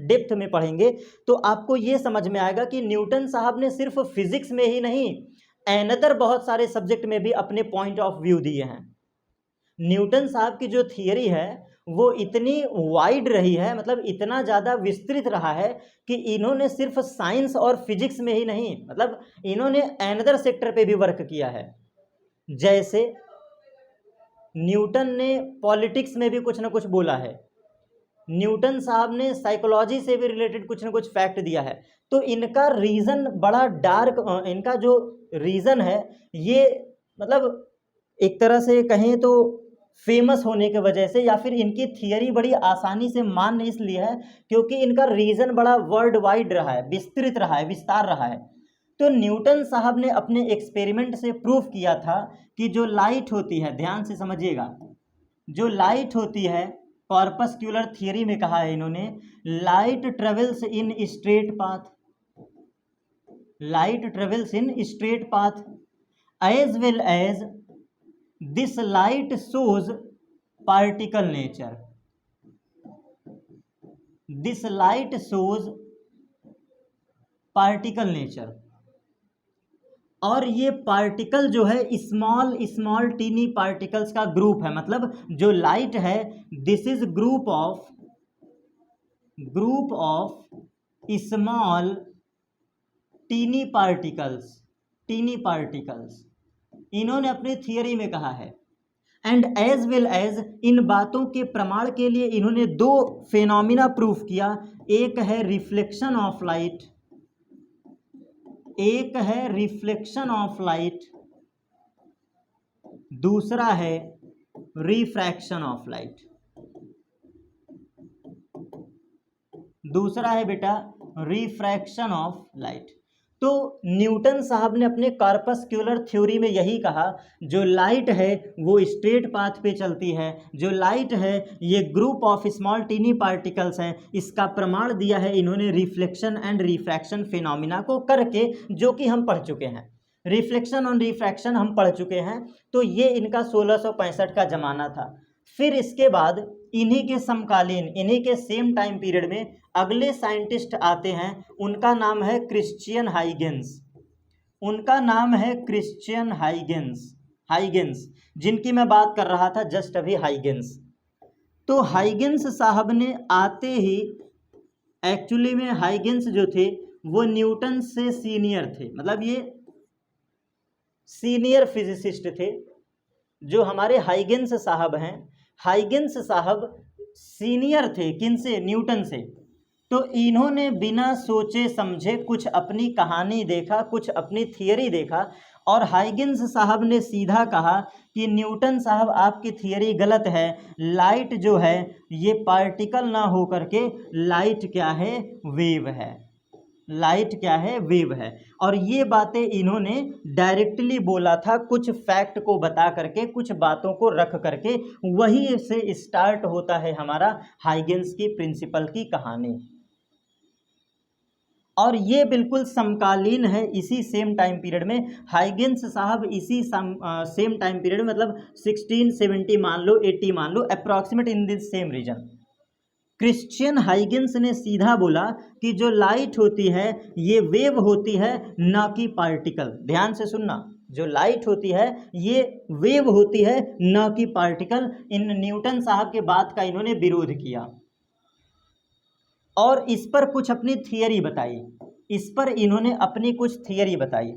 डेप्थ में पढ़ेंगे तो आपको ये समझ में आएगा कि न्यूटन साहब ने सिर्फ फिजिक्स में ही नहीं, एनदर बहुत सारे सब्जेक्ट में भी अपने पॉइंट ऑफ व्यू दिए हैं। न्यूटन साहब की जो थियरी है वो इतनी वाइड रही है, मतलब इतना ज़्यादा विस्तृत रहा है कि इन्होंने सिर्फ साइंस और फिजिक्स में ही नहीं, मतलब इन्होंने एनदर सेक्टर पे भी वर्क किया है। जैसे न्यूटन ने पॉलिटिक्स में भी कुछ ना कुछ बोला है, न्यूटन साहब ने साइकोलॉजी से भी रिलेटेड कुछ ना कुछ फैक्ट दिया है। तो इनका रीज़न बड़ा डार्क, इनका जो रीज़न है ये मतलब एक तरह से कहें तो फेमस होने की वजह से, या फिर इनकी थियरी बड़ी आसानी से मान इसलिए है क्योंकि इनका रीज़न बड़ा वर्ल्ड वाइड रहा है, विस्तृत रहा है, विस्तार रहा है। तो न्यूटन साहब ने अपने एक्सपेरिमेंट से प्रूफ किया था कि जो लाइट होती है, ध्यान से समझिएगा, जो लाइट होती है, कॉर्पस्क्यूलर थियरी में कहा है इन्होंने, light travels in straight path, light travels in straight path as well as this light shows particle nature, this light shows particle nature. और ये पार्टिकल जो है स्मॉल स्मॉल टीनी पार्टिकल्स का ग्रुप है, मतलब जो लाइट है this is group of small tiny particles, tiny particles इन्होंने अपनी थियरी में कहा है। एंड एज वेल एज इन बातों के प्रमाण के लिए इन्होंने दो फेनोमिना प्रूफ किया, एक है रिफ्लेक्शन ऑफ लाइट, एक है रिफ्लेक्शन ऑफ लाइट, दूसरा है रिफ्रैक्शन ऑफ लाइट, दूसरा है बेटा रिफ्रैक्शन ऑफ लाइट। तो न्यूटन साहब ने अपने कॉर्पस्क्यूलर थ्योरी में यही कहा, जो लाइट है वो स्ट्रेट पाथ पे चलती है, जो लाइट है ये group of small tiny particles हैं। इसका प्रमाण दिया है इन्होंने रिफ्लेक्शन एंड रिफ्रैक्शन फिनोमिना को करके, जो कि हम पढ़ चुके हैं, रिफ्लेक्शन और रिफ्रैक्शन हम पढ़ चुके हैं। तो ये इनका 1665 का ज़माना था। फिर इसके बाद इन्हीं के समकालीन, इन्हीं के सेम टाइम पीरियड में अगले साइंटिस्ट आते हैं, उनका नाम है क्रिश्चियन हाइगेंस, उनका नाम है क्रिश्चियन हाइगेंस, हाइगेंस जिनकी मैं बात कर रहा था जस्ट अभी, हाइगेंस। तो हाइगेंस साहब ने आते ही, एक्चुअली में हाइगेंस जो थे वो न्यूटन से सीनियर थे, मतलब ये सीनियर फिजिसिस्ट थे जो हमारे हाइगेंस साहब हैं। हाइगेंस साहब सीनियर थे किनसे? न्यूटन से। तो इन्होंने बिना सोचे समझे कुछ अपनी कहानी देखा, कुछ अपनी थियरी देखा, और हाइगेंस साहब ने सीधा कहा कि न्यूटन साहब आपकी थियरी गलत है, लाइट जो है ये पार्टिकल ना हो करके लाइट क्या है? वेव है, लाइट क्या है? वेव है। और ये बातें इन्होंने डायरेक्टली बोला था, कुछ फैक्ट को बता करके, कुछ बातों को रख करके, वही से स्टार्ट होता है हमारा हाइगेंस की प्रिंसिपल की कहानी। और ये बिल्कुल समकालीन है, इसी सेम टाइम पीरियड में हाइगेंस साहब इसी सेम टाइम पीरियड में, मतलब 1670 मान लो, 80 मान लो, approximate in this same region. Christiaan Huygens ने सीधा बोला कि जो लाइट होती है ये वेव होती है, ना कि पार्टिकल। ध्यान से सुनना, जो लाइट होती है ये वेव होती है, ना कि पार्टिकल। इन न्यूटन साहब के बात का इन्होंने विरोध किया। और इस पर कुछ अपनी थियरी बताई, इस पर इन्होंने अपनी कुछ थियरी बताई।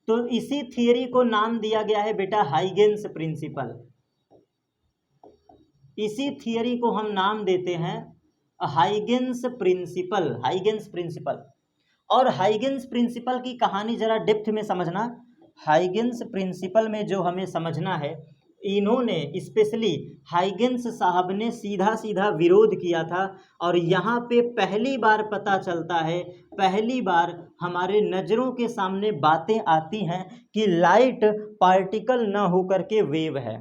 तो इसी थियरी को नाम दिया गया है बेटा हाइगेन्स प्रिंसिपल। इसी थियरी को हम नाम देते हैं हाइगेन्स प्रिंसिपल, हाइगेन्स प्रिंसिपल। और हाइगेन्स प्रिंसिपल की कहानी जरा डेप्थ में समझना। हाइगेन्स प्रिंसिपल में जो हमें समझना है, इन्होंने स्पेशली हाइगेन्स साहब ने सीधा सीधा विरोध किया था। और यहाँ पे पहली बार पता चलता है, पहली बार हमारे नज़रों के सामने बातें आती हैं कि लाइट पार्टिकल ना होकर के वेव है।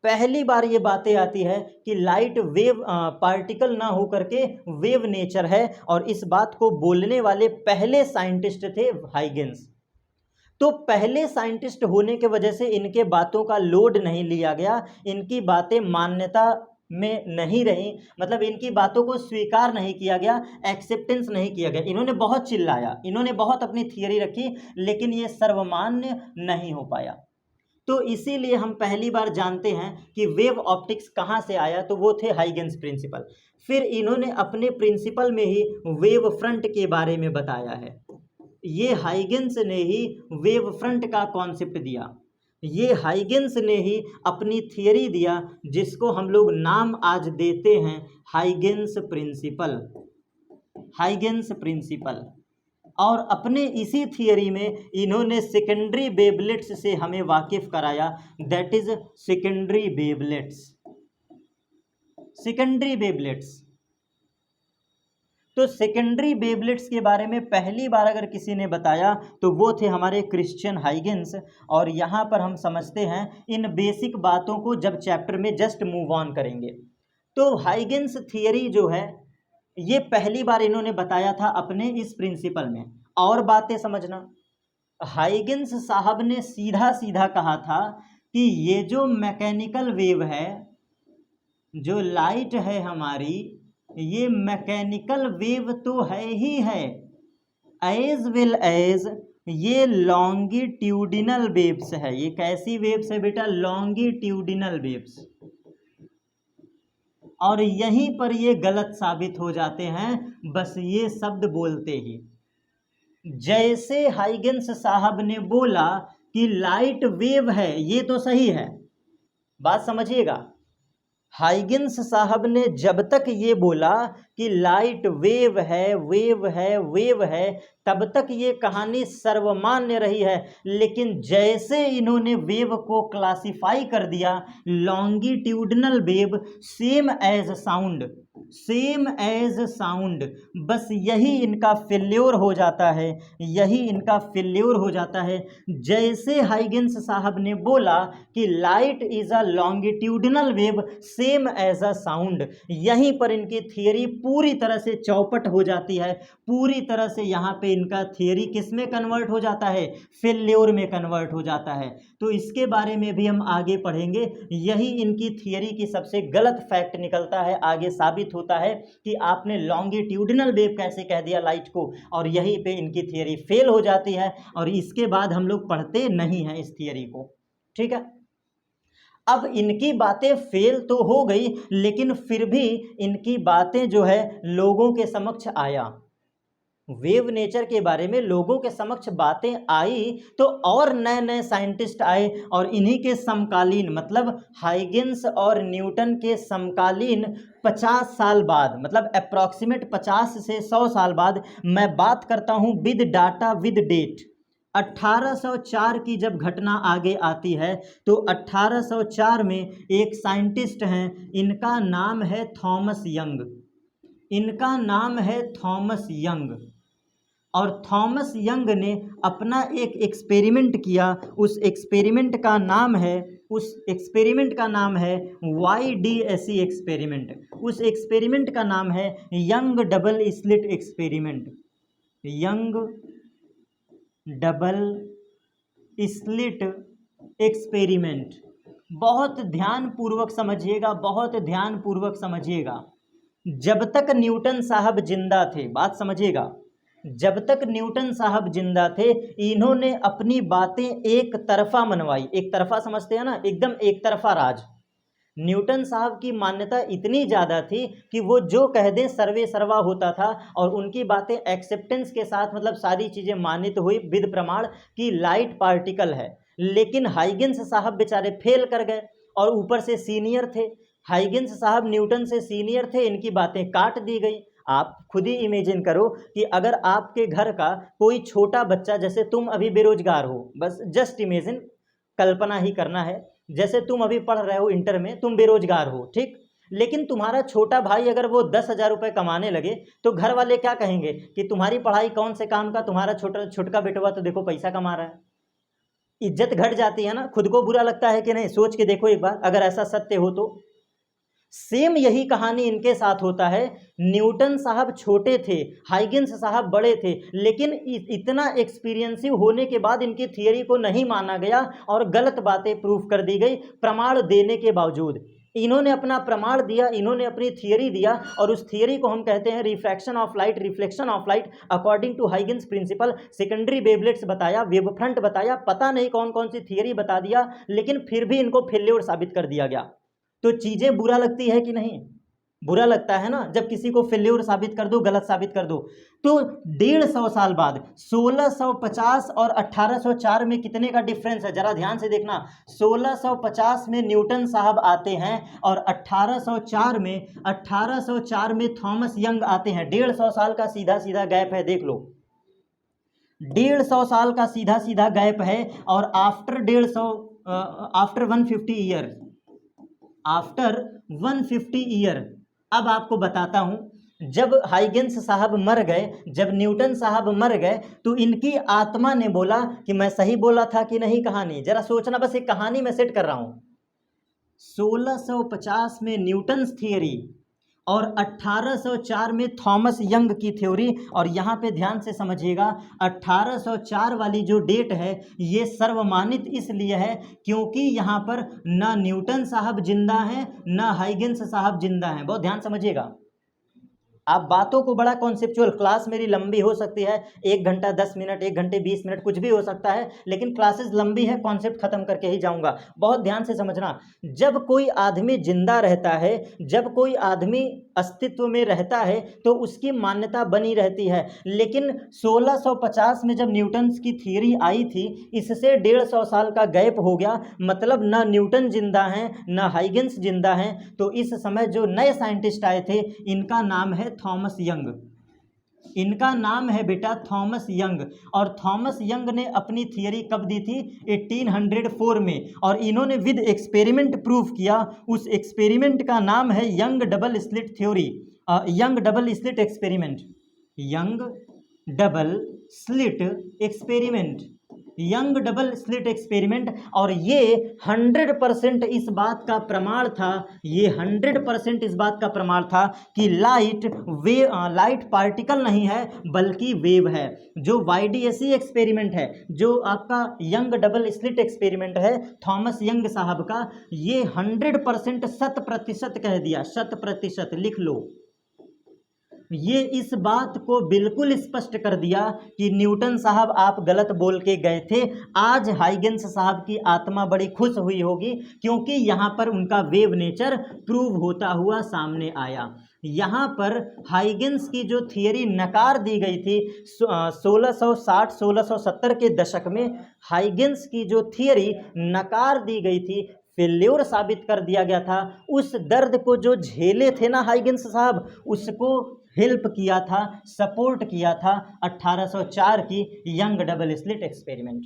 पहली बार ये बातें आती है कि लाइट वेव पार्टिकल ना होकर के वेव नेचर है। और इस बात को बोलने वाले पहले साइंटिस्ट थे हाइगेन्स। तो पहले साइंटिस्ट होने के वजह से इनके बातों का लोड नहीं लिया गया, इनकी बातें मान्यता में नहीं रही, मतलब इनकी बातों को स्वीकार नहीं किया गया, एक्सेप्टेंस नहीं किया गया। इन्होंने बहुत चिल्लाया, इन्होंने बहुत अपनी थियरी रखी, लेकिन ये सर्वमान्य नहीं हो पाया। तो इसीलिए हम पहली बार जानते हैं कि वेव ऑप्टिक्स कहाँ से आया, तो वो थे हाइगेन्स प्रिंसिपल। फिर इन्होंने अपने प्रिंसिपल में ही वेव फ्रंट के बारे में बताया है। ये हाइगेन्स ने ही वेव फ्रंट का कॉन्सेप्ट दिया, ये हाइगेन्स ने ही अपनी थियरी दिया, जिसको हम लोग नाम आज देते हैं हाइगेन्स प्रिंसिपल, हाइगेन्स प्रिंसिपल। और अपने इसी थियरी में इन्होंने सेकेंडरी वेवलेट्स से हमें वाकिफ कराया, that is secondary wavelets, secondary wavelets. तो सेकेंडरी वेवलेट्स के बारे में पहली बार अगर किसी ने बताया तो वो थे हमारे क्रिश्चियन हाइगेन्स। और यहाँ पर हम समझते हैं इन बेसिक बातों को जब चैप्टर में जस्ट मूव ऑन करेंगे। तो हाइगेन्स थियरी जो है ये पहली बार इन्होंने बताया था अपने इस प्रिंसिपल में। और बातें समझना, हाइगेन्स साहब ने सीधा सीधा कहा था कि ये जो मैकेनिकल वेव है, जो लाइट है हमारी, ये मैकेनिकल वेव तो है ही है, एज वेल एज ये लॉन्गिट्यूडिनल वेव्स है। ये कैसी वेव्स है बेटा? Longitudinal waves. और यहीं पर ये गलत साबित हो जाते हैं बस ये शब्द बोलते ही। जैसे हाइगेन्स साहब ने बोला कि लाइट वेव है, ये तो सही है, बात समझिएगा। हाइगेन्स साहब ने जब तक ये बोला कि लाइट वेव है, वेव है, वेव है, तब तक ये कहानी सर्वमान्य रही है। लेकिन जैसे इन्होंने वेव को क्लासिफाई कर दिया, longitudinal wave same as sound, same as sound, बस यही इनका फेल्योर हो जाता है, यही इनका फेल्योर हो जाता है। जैसे हाइगेन्स साहब ने बोला कि light is a longitudinal wave same as a sound, यहीं पर इनकी थियरी पूरी तरह से चौपट हो जाती है। पूरी तरह से यहाँ पे इनका थियरी किस में कन्वर्ट हो जाता है? फेल्योर में कन्वर्ट हो जाता है। तो इसके बारे में भी हम आगे पढ़ेंगे। यही इनकी थियरी की सबसे गलत फैक्ट निकलता है, आगे साबित होता है कि आपने लॉन्गिट्यूडिनल वेव कैसे कह दिया लाइट को, और यहीं पे इनकी थियरी फेल हो जाती है। और इसके बाद हम लोग पढ़ते नहीं हैं इस थियरी को, ठीक है। अब इनकी बातें फेल तो हो गई, लेकिन फिर भी इनकी बातें जो है लोगों के समक्ष आया, वेव नेचर के बारे में लोगों के समक्ष बातें आई, तो और नए नए साइंटिस्ट आए और इन्हीं के समकालीन, मतलब हाइगेन्स और न्यूटन के समकालीन 50 साल बाद, मतलब अप्रॉक्सीमेट 50 से 100 साल बाद मैं बात करता हूँ विद डाटा विद डेट। 1804 की जब घटना आगे आती है तो 1804 में एक साइंटिस्ट हैं, इनका नाम है थॉमस यंग, इनका नाम है थॉमस यंग। और थॉमस यंग ने अपना एक एक्सपेरिमेंट किया, उस एक्सपेरिमेंट का नाम है, उस एक्सपेरिमेंट का नाम है YDSE एक्सपेरिमेंट। उस एक्सपेरिमेंट का नाम है young double slit experiment, young double slit experiment. बहुत ध्यानपूर्वक समझिएगा, बहुत ध्यानपूर्वक समझिएगा। जब तक न्यूटन साहब जिंदा थे, बात समझिएगा, जब तक न्यूटन साहब जिंदा थे, इन्होंने अपनी बातें एक तरफा मनवाई। एक तरफा समझते हैं ना, एकदम एक तरफा राज। न्यूटन साहब की मान्यता इतनी ज़्यादा थी कि वो जो कह दें सर्वे सर्वा होता था, और उनकी बातें एक्सेप्टेंस के साथ, मतलब सारी चीज़ें मानित हुई विद प्रमाण कि लाइट पार्टिकल है। लेकिन हाइगेंस साहब बेचारे फेल कर गए, और ऊपर से सीनियर थे। हाइगेंस साहब न्यूटन से सीनियर थे, इनकी बातें काट दी गई। आप खुद ही इमेजिन करो कि अगर आपके घर का कोई छोटा बच्चा, जैसे तुम अभी बेरोजगार हो, बस जस्ट इमेजिन, कल्पना ही करना है, जैसे तुम अभी पढ़ रहे हो इंटर में, तुम बेरोजगार हो, ठीक, लेकिन तुम्हारा छोटा भाई अगर वो 10,000 रुपये कमाने लगे, तो घर वाले क्या कहेंगे कि तुम्हारी पढ़ाई कौन से काम का, तुम्हारा छुटका बेटवा तो देखो पैसा कमा रहा है। इज्जत घट जाती है ना, खुद को बुरा लगता है कि नहीं, सोच के देखो एक बार, अगर ऐसा सत्य हो तो। सेम यही कहानी इनके साथ होता है। न्यूटन साहब छोटे थे, हाइगेंस साहब बड़े थे, लेकिन इतना एक्सपीरियंसिव होने के बाद इनकी थियरी को नहीं माना गया और गलत बातें प्रूफ कर दी गई प्रमाण देने के बावजूद। इन्होंने अपना प्रमाण दिया, इन्होंने अपनी थियरी दिया, और उस थियरी को हम कहते हैं refraction of light, reflection of light according to Huygens principle. Secondary wavelets बताया, वेव फ्रंट बताया, पता नहीं कौन कौन सी थियरी बता दिया, लेकिन फिर भी इनको फेल्योर साबित कर दिया गया। तो चीज़ें बुरा लगती है कि नहीं, बुरा लगता है ना, जब किसी को फेल्योर साबित कर दो, गलत साबित कर दो। तो 150 साल बाद 1650 और 1804 में कितने का डिफरेंस है, जरा ध्यान से देखना। 1650 में न्यूटन साहब आते हैं, और 1804 में थॉमस यंग आते हैं। 150 साल का सीधा सीधा गैप है, देख लो, 150 साल का सीधा सीधा गैप है। और आफ्टर 150 ईयर, आफ्टर 150 ईयर, अब आपको बताता हूं, जब हाइगेंस साहब मर गए, जब न्यूटन साहब मर गए, तो इनकी आत्मा ने बोला कि मैं सही बोला था कि नहीं। कहानी जरा सोचना, बस एक कहानी मैं सेट कर रहा हूं। 1650 में न्यूटन थियरी और 1804 में थॉमस यंग की थ्योरी। और यहाँ पे ध्यान से समझिएगा, 1804 वाली जो डेट है ये सर्वमानित इसलिए है क्योंकि यहाँ पर ना न्यूटन साहब जिंदा हैं, ना हाइगेंस साहब जिंदा हैं। बहुत ध्यान समझिएगा, आप बातों को बड़ा कॉन्सेप्चुअल, क्लास मेरी लंबी हो सकती है, 1 घंटा 10 मिनट, 1 घंटे 20 मिनट, कुछ भी हो सकता है, लेकिन क्लासेस लंबी है, कॉन्सेप्ट खत्म करके ही जाऊंगा। बहुत ध्यान से समझना, जब कोई आदमी जिंदा रहता है, जब कोई आदमी अस्तित्व में रहता है, तो उसकी मान्यता बनी रहती है। लेकिन 1650 में जब न्यूटन की थियरी आई थी, इससे 150 साल का गैप हो गया, मतलब ना न्यूटन जिंदा हैं, ना हाइगेंस जिंदा हैं। तो इस समय जो नए साइंटिस्ट आए थे, इनका नाम है थॉमस यंग। इनका नाम है बेटा थॉमस यंग। और थॉमस यंग ने अपनी थियरी कब दी थी? 1804 में। और इन्होंने विद एक्सपेरिमेंट प्रूफ किया। उस एक्सपेरिमेंट का नाम है young double slit theory, young double slit experiment, young double slit experiment, young double slit experiment. और ये 100% इस बात का प्रमाण था, ये 100% इस बात का प्रमाण था कि लाइट पार्टिकल नहीं है बल्कि वेव है। जो YDSE एक्सपेरिमेंट है, जो आपका यंग डबल स्लिट एक्सपेरिमेंट है थॉमस यंग साहब का, ये 100% 100% कह दिया, 100% लिख लो। ये इस बात को बिल्कुल स्पष्ट कर दिया कि न्यूटन साहब आप गलत बोल के गए थे। आज हाइगेंस साहब की आत्मा बड़ी खुश हुई होगी क्योंकि यहाँ पर उनका वेव नेचर प्रूव होता हुआ सामने आया। यहाँ पर हाइगेंस की जो थियरी नकार दी गई थी 1660-1670 के दशक में, हाइगेंस की जो थियरी नकार दी गई थी, फेल्योर साबित कर दिया गया था। उस दर्द को जो झेले थे ना हाइगेंस साहब, उसको हेल्प किया था, सपोर्ट किया था 1804 की यंग डबल स्लिट एक्सपेरिमेंट।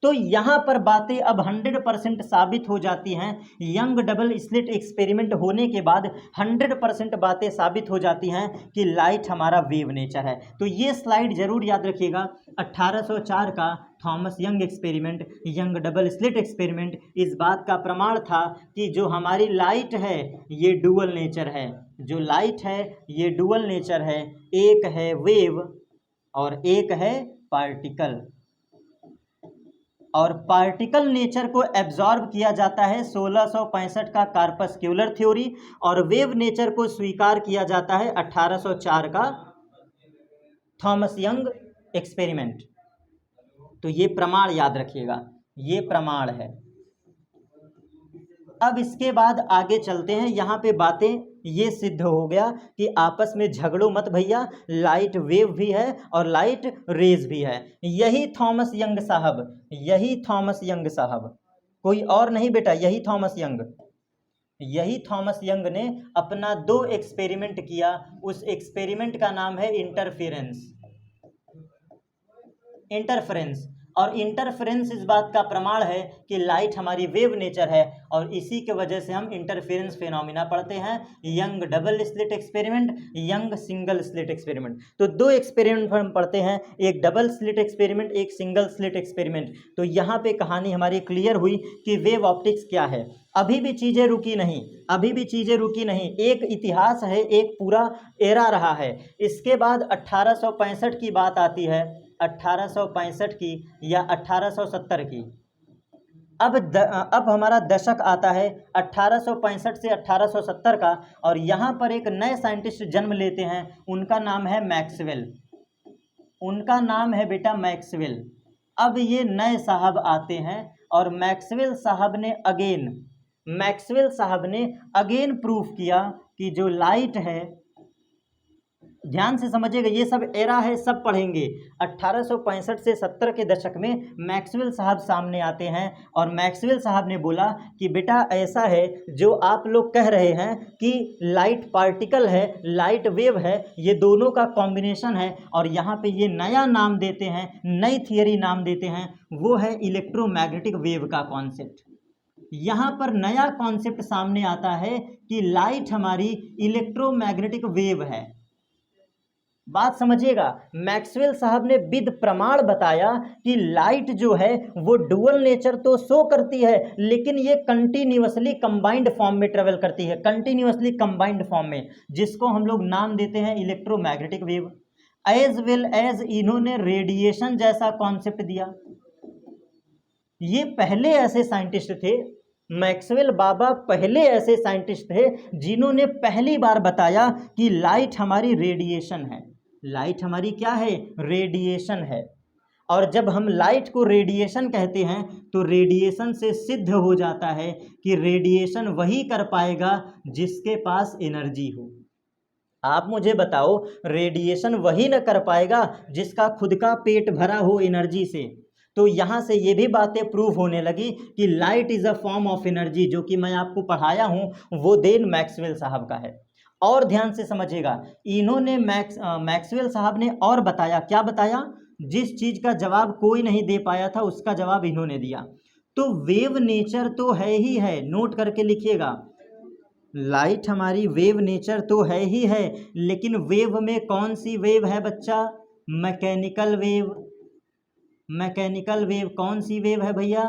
तो यहाँ पर बातें अब 100% साबित हो जाती हैं। यंग डबल स्लिट एक्सपेरिमेंट होने के बाद 100% बातें साबित हो जाती हैं कि लाइट हमारा वेव नेचर है। तो ये स्लाइड जरूर याद रखिएगा। 1804 का Thomas young experiment, young double slit experiment, इस बात का प्रमाण था कि जो हमारी लाइट है ये डुअल नेचर है। जो लाइट है ये डुअल नेचर है, एक है वेव और एक है पार्टिकल। और पार्टिकल नेचर को एब्जॉर्ब किया जाता है 1665 का कार्पस्क्यूलर थ्योरी, और वेव नेचर को स्वीकार किया जाता है 1804 का थॉमस यंग एक्सपेरिमेंट। तो ये प्रमाण याद रखिएगा, ये प्रमाण है। अब इसके बाद आगे चलते हैं, यहाँ पे बातें ये सिद्ध हो गया कि आपस में झगड़ो मत भैया, लाइट वेव भी है और लाइट रेज भी है। यही थॉमस यंग साहब, यही थॉमस यंग साहब, कोई और नहीं बेटा, यही थॉमस यंग, यही थॉमस यंग ने अपना 2 एक्सपेरिमेंट किया। उस एक्सपेरिमेंट का नाम है इंटरफेरेंस, इंटरफेरेंस। और इंटरफेरेंस इस बात का प्रमाण है कि लाइट हमारी वेव नेचर है, और इसी के वजह से हम इंटरफेरेंस फिनोमिना पढ़ते हैं, young double slit experiment, young single slit experiment. तो 2 एक्सपेरिमेंट हम पढ़ते हैं, एक डबल स्लिट एक्सपेरिमेंट, एक सिंगल स्लिट एक्सपेरिमेंट। तो यहाँ पे कहानी हमारी क्लियर हुई कि वेव ऑप्टिक्स क्या है। अभी भी चीज़ें रुकी नहीं, अभी भी चीज़ें रुकी नहीं, एक इतिहास है, एक पूरा एरा रहा है। इसके बाद 1865 की बात आती है, 1865 की या 1870 की। अब हमारा दशक आता है 1865 से 1870 का, और यहाँ पर एक नए साइंटिस्ट जन्म लेते हैं, उनका नाम है मैक्सवेल, उनका नाम है बेटा मैक्सवेल। अब ये नए साहब आते हैं और मैक्सवेल साहब ने अगेन प्रूफ किया कि जो लाइट है, ध्यान से समझिएगा, ये सब एरा है, सब पढ़ेंगे। 1865 से 70 के दशक में मैक्सवेल साहब सामने आते हैं, और मैक्सवेल साहब ने बोला कि बेटा ऐसा है, जो आप लोग कह रहे हैं कि लाइट पार्टिकल है, लाइट वेव है, ये दोनों का कॉम्बिनेशन है, और यहाँ पे ये नया नाम देते हैं, नई थियरी नाम देते हैं, वो है इलेक्ट्रोमैग्नेटिक वेव का कॉन्सेप्ट। यहाँ पर नया कॉन्सेप्ट सामने आता है कि लाइट हमारी इलेक्ट्रोमैग्नेटिक वेव है। बात समझिएगा, मैक्सवेल साहब ने विद प्रमाण बताया कि लाइट जो है वो डुअल नेचर तो शो करती है, लेकिन ये कंटिन्यूअसली कंबाइंड फॉर्म में ट्रेवल करती है, कंटिन्यूअसली कंबाइंड फॉर्म में, जिसको हम लोग नाम देते हैं electromagnetic wave. As well as इन्होंने रेडिएशन जैसा कॉन्सेप्ट दिया। ये पहले ऐसे साइंटिस्ट थे, मैक्सवेल बाबा पहले ऐसे साइंटिस्ट थे जिन्होंने पहली बार बताया कि लाइट हमारी रेडिएशन है। लाइट हमारी क्या है? रेडिएशन है। और जब हम लाइट को रेडिएशन कहते हैं तो रेडिएशन से सिद्ध हो जाता है कि रेडिएशन वही कर पाएगा जिसके पास एनर्जी हो। आप मुझे बताओ, रेडिएशन वही न कर पाएगा जिसका खुद का पेट भरा हो एनर्जी से। तो यहाँ से ये भी बातें प्रूव होने लगी कि light is a form of energy, जो कि मैं आपको पढ़ाया हूँ, वो देन मैक्सवेल साहब का है। और ध्यान से समझिएगा, इन्होंने मैक्सवेल साहब ने और बताया, क्या बताया? जिस चीज़ का जवाब कोई नहीं दे पाया था उसका जवाब इन्होंने दिया। तो वेव नेचर तो है ही है, नोट करके लिखिएगा, लाइट हमारी वेव नेचर तो है ही है, लेकिन वेव में कौन सी वेव है बच्चा? Mechanical wave. मैकेनिकल वेव कौन सी वेव है भैया?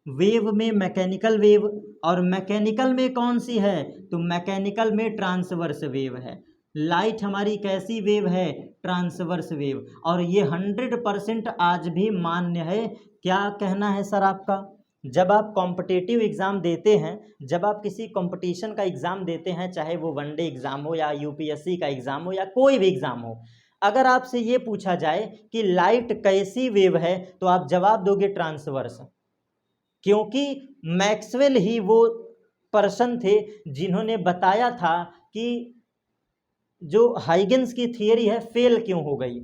वेव में मैकेनिकल वेव। और मैकेनिकल में कौन सी है? तो मैकेनिकल में ट्रांसवर्स वेव है। लाइट हमारी कैसी वेव है? Transverse wave. और ये 100% आज भी मान्य है। क्या कहना है सर आपका? जब आप कॉम्पिटिटिव एग्ज़ाम देते हैं, जब आप किसी कंपटीशन का एग्ज़ाम देते हैं, चाहे वो वनडे एग्ज़ाम हो या यूपीएससी का एग्ज़ाम हो या कोई भी एग्ज़ाम हो, अगर आपसे ये पूछा जाए कि लाइट कैसी वेव है, तो आप जवाब दोगे ट्रांसवर्स, क्योंकि मैक्सवेल ही वो पर्सन थे जिन्होंने बताया था कि जो हाइगेंस की थियरी है फेल क्यों हो गई,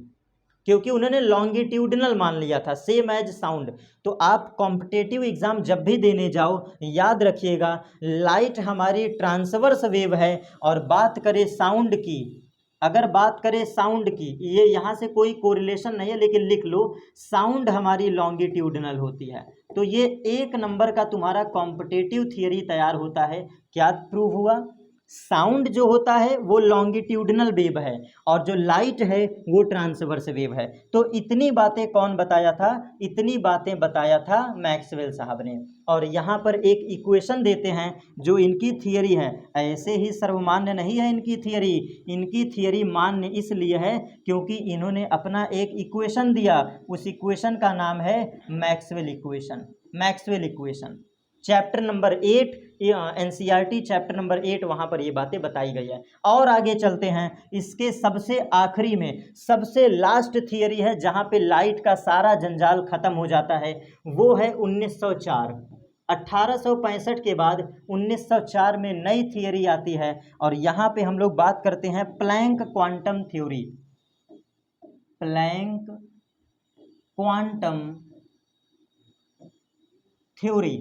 क्योंकि उन्होंने लॉन्गिट्यूडनल मान लिया था, सेम एज साउंड। तो आप कॉम्पिटिटिव एग्ज़ाम जब भी देने जाओ, याद रखिएगा, लाइट हमारी ट्रांसवर्स वेव है। और बात करें साउंड की, अगर बात करें साउंड की, ये यहाँ से कोई कोरिलेशन नहीं है, लेकिन लिख लो, साउंड हमारी लॉन्गिट्यूडनल होती है। तो ये 1 नंबर का तुम्हारा कॉम्पिटिटिव थियरी तैयार होता है। क्या प्रूव हुआ? साउंड जो होता है वो लॉन्गिट्यूडनल वेव है, और जो लाइट है वो ट्रांसवर्स वेव है। तो इतनी बातें कौन बताया था? इतनी बातें बताया था मैक्सवेल साहब ने। और यहाँ पर एक इक्वेशन देते हैं जो इनकी थियरी है, ऐसे ही सर्वमान्य नहीं है इनकी थियरी। इनकी थियरी मान्य इसलिए है क्योंकि इन्होंने अपना एक इक्वेशन दिया, उस इक्वेशन का नाम है Maxwell equation. Maxwell equation chapter number 8 NCERT chapter number 8, वहाँ पर ये बातें बताई गई है। और आगे चलते हैं, इसके सबसे आखिरी में सबसे लास्ट थियरी है जहाँ पे लाइट का सारा जंजाल खत्म हो जाता है, वो है 1904। 1865 के बाद 1904 में नई थियरी आती है और यहाँ पे हम लोग बात करते हैं Planck quantum theory. Planck quantum theory,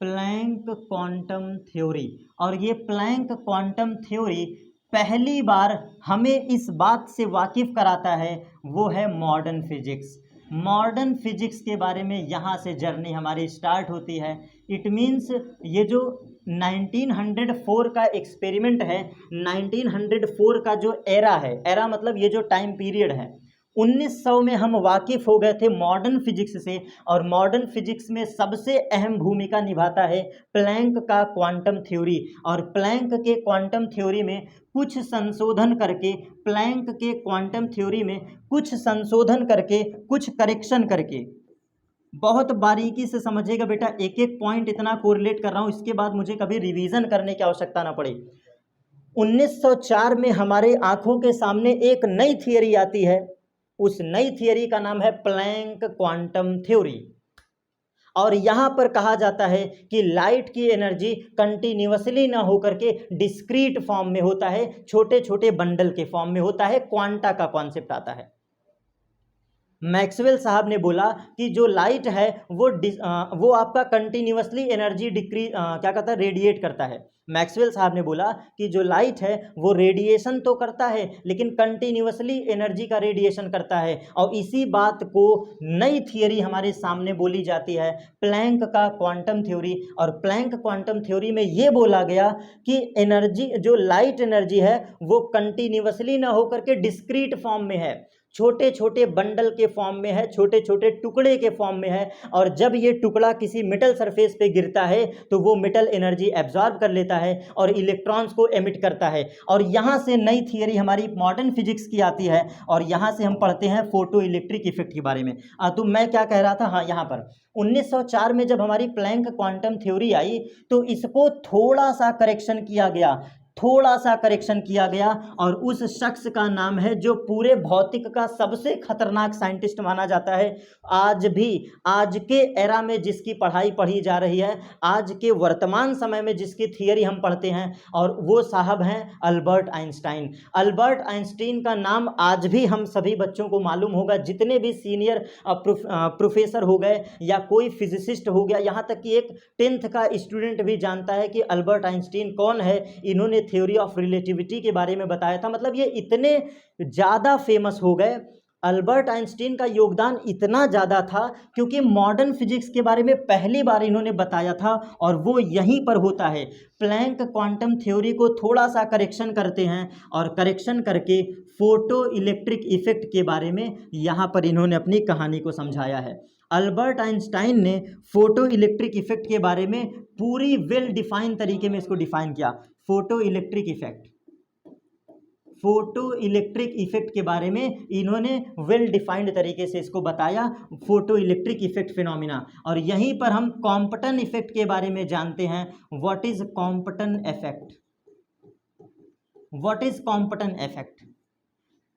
Planck quantum theory. और ये प्लैंक क्वांटम थ्योरी पहली बार हमें इस बात से वाकिफ कराता है वो है मॉडर्न फिजिक्स। मॉडर्न फिजिक्स के बारे में यहाँ से जर्नी हमारी स्टार्ट होती है। इट मीन्स ये जो 1904 का एक्सपेरिमेंट है, 1904 का जो एरा है, एरा मतलब ये जो टाइम पीरियड है, 1900 में हम वाकिफ हो गए थे मॉडर्न फिजिक्स से। और मॉडर्न फिजिक्स में सबसे अहम भूमिका निभाता है प्लैंक का क्वांटम थ्योरी। और प्लैंक के क्वांटम थ्योरी में कुछ संशोधन करके, प्लैंक के क्वांटम थ्योरी में कुछ संशोधन करके, कुछ करेक्शन करके, बहुत बारीकी से समझिएगा बेटा, एक एक पॉइंट इतना कोरिलेट कर रहा हूँ, इसके बाद मुझे कभी रिवीजन करने की आवश्यकता ना पड़े। 1904 में हमारे आंखों के सामने एक नई थियरी आती है, उस नई थियरी का नाम है प्लैंक क्वांटम थ्योरी। और यहाँ पर कहा जाता है कि लाइट की एनर्जी कंटिन्यूअसली ना होकर के डिस्क्रीट फॉर्म में होता है, छोटे छोटे बंडल के फॉर्म में होता है, क्वांटा का कॉन्सेप्ट आता है। मैक्सवेल साहब ने बोला कि जो लाइट है वो आपका कंटिन्यूअसली एनर्जी क्या कहता है, रेडिएट करता है। मैक्सवेल साहब ने बोला कि जो लाइट है वो रेडिएशन तो करता है लेकिन कंटिन्यूअसली एनर्जी का रेडिएशन करता है। और इसी बात को नई थियरी हमारे सामने बोली जाती है, प्लैंक का क्वांटम थ्योरी। और प्लैंक क्वांटम थ्योरी में ये बोला गया कि एनर्जी, जो लाइट एनर्जी है वो कंटिन्यूअसली ना होकर के डिस्क्रीट फॉर्म में है, छोटे छोटे बंडल के फॉर्म में है, छोटे छोटे टुकड़े के फॉर्म में है। और जब ये टुकड़ा किसी मेटल सरफेस पे गिरता है तो वो मेटल एनर्जी एब्जॉर्ब कर लेता है और इलेक्ट्रॉन्स को एमिट करता है। और यहाँ से नई थियरी हमारी मॉडर्न फिजिक्स की आती है और यहाँ से हम पढ़ते हैं फोटो इलेक्ट्रिक इफेक्ट के बारे में। तो मैं क्या कह रहा था, हाँ, यहाँ पर 1904 में जब हमारी प्लैंक क्वांटम थ्योरी आई तो इसको थोड़ा सा करेक्शन किया गया, थोड़ा सा करेक्शन किया गया। और उस शख्स का नाम है जो पूरे भौतिक का सबसे खतरनाक साइंटिस्ट माना जाता है आज भी, आज के एरा में जिसकी पढ़ाई पढ़ी जा रही है, आज के वर्तमान समय में जिसकी थियरी हम पढ़ते हैं, और वो साहब हैं अल्बर्ट आइंस्टाइन। अल्बर्ट आइंस्टाइन का नाम आज भी हम सभी बच्चों को मालूम होगा, जितने भी सीनियर प्रोफेसर हो गए या कोई फिजिसिस्ट हो गया, यहाँ तक कि एक 10th का स्टूडेंट भी जानता है कि अल्बर्ट आइंस्टाइन कौन है। इन्होंने थ्योरी ऑफ रिलेटिविटी के बारे में बताया था। मतलब ये इतने ज़्यादा फेमस हो गए, अल्बर्ट आइंस्टीन का योगदान इतना ज़्यादा था क्योंकि मॉडर्न फिजिक्स के बारे में पहली बार इन्होंने बताया था और वो यहीं पर होता है। प्लैंक क्वांटम थ्योरी को थोड़ा सा करेक्शन करते हैं और करेक्शन करके फोटो इलेक्ट्रिक इफेक्ट के बारे में यहाँ पर इन्होंने अपनी कहानी को समझाया है। अल्बर्ट आइंस्टाइन ने फोटो इलेक्ट्रिक इफेक्ट के बारे में पूरी वेल डिफाइन तरीके में इसको डिफाइन किया। Photo electric effect, photo electric effect के बारे में इन्होंने वेल डिफाइंड तरीके से इसको बताया, फोटो इलेक्ट्रिक इफेक्ट फिनोमिना। और यहीं पर हम कॉम्पटन इफेक्ट के बारे में जानते हैं। What is Compton effect, what is Compton effect.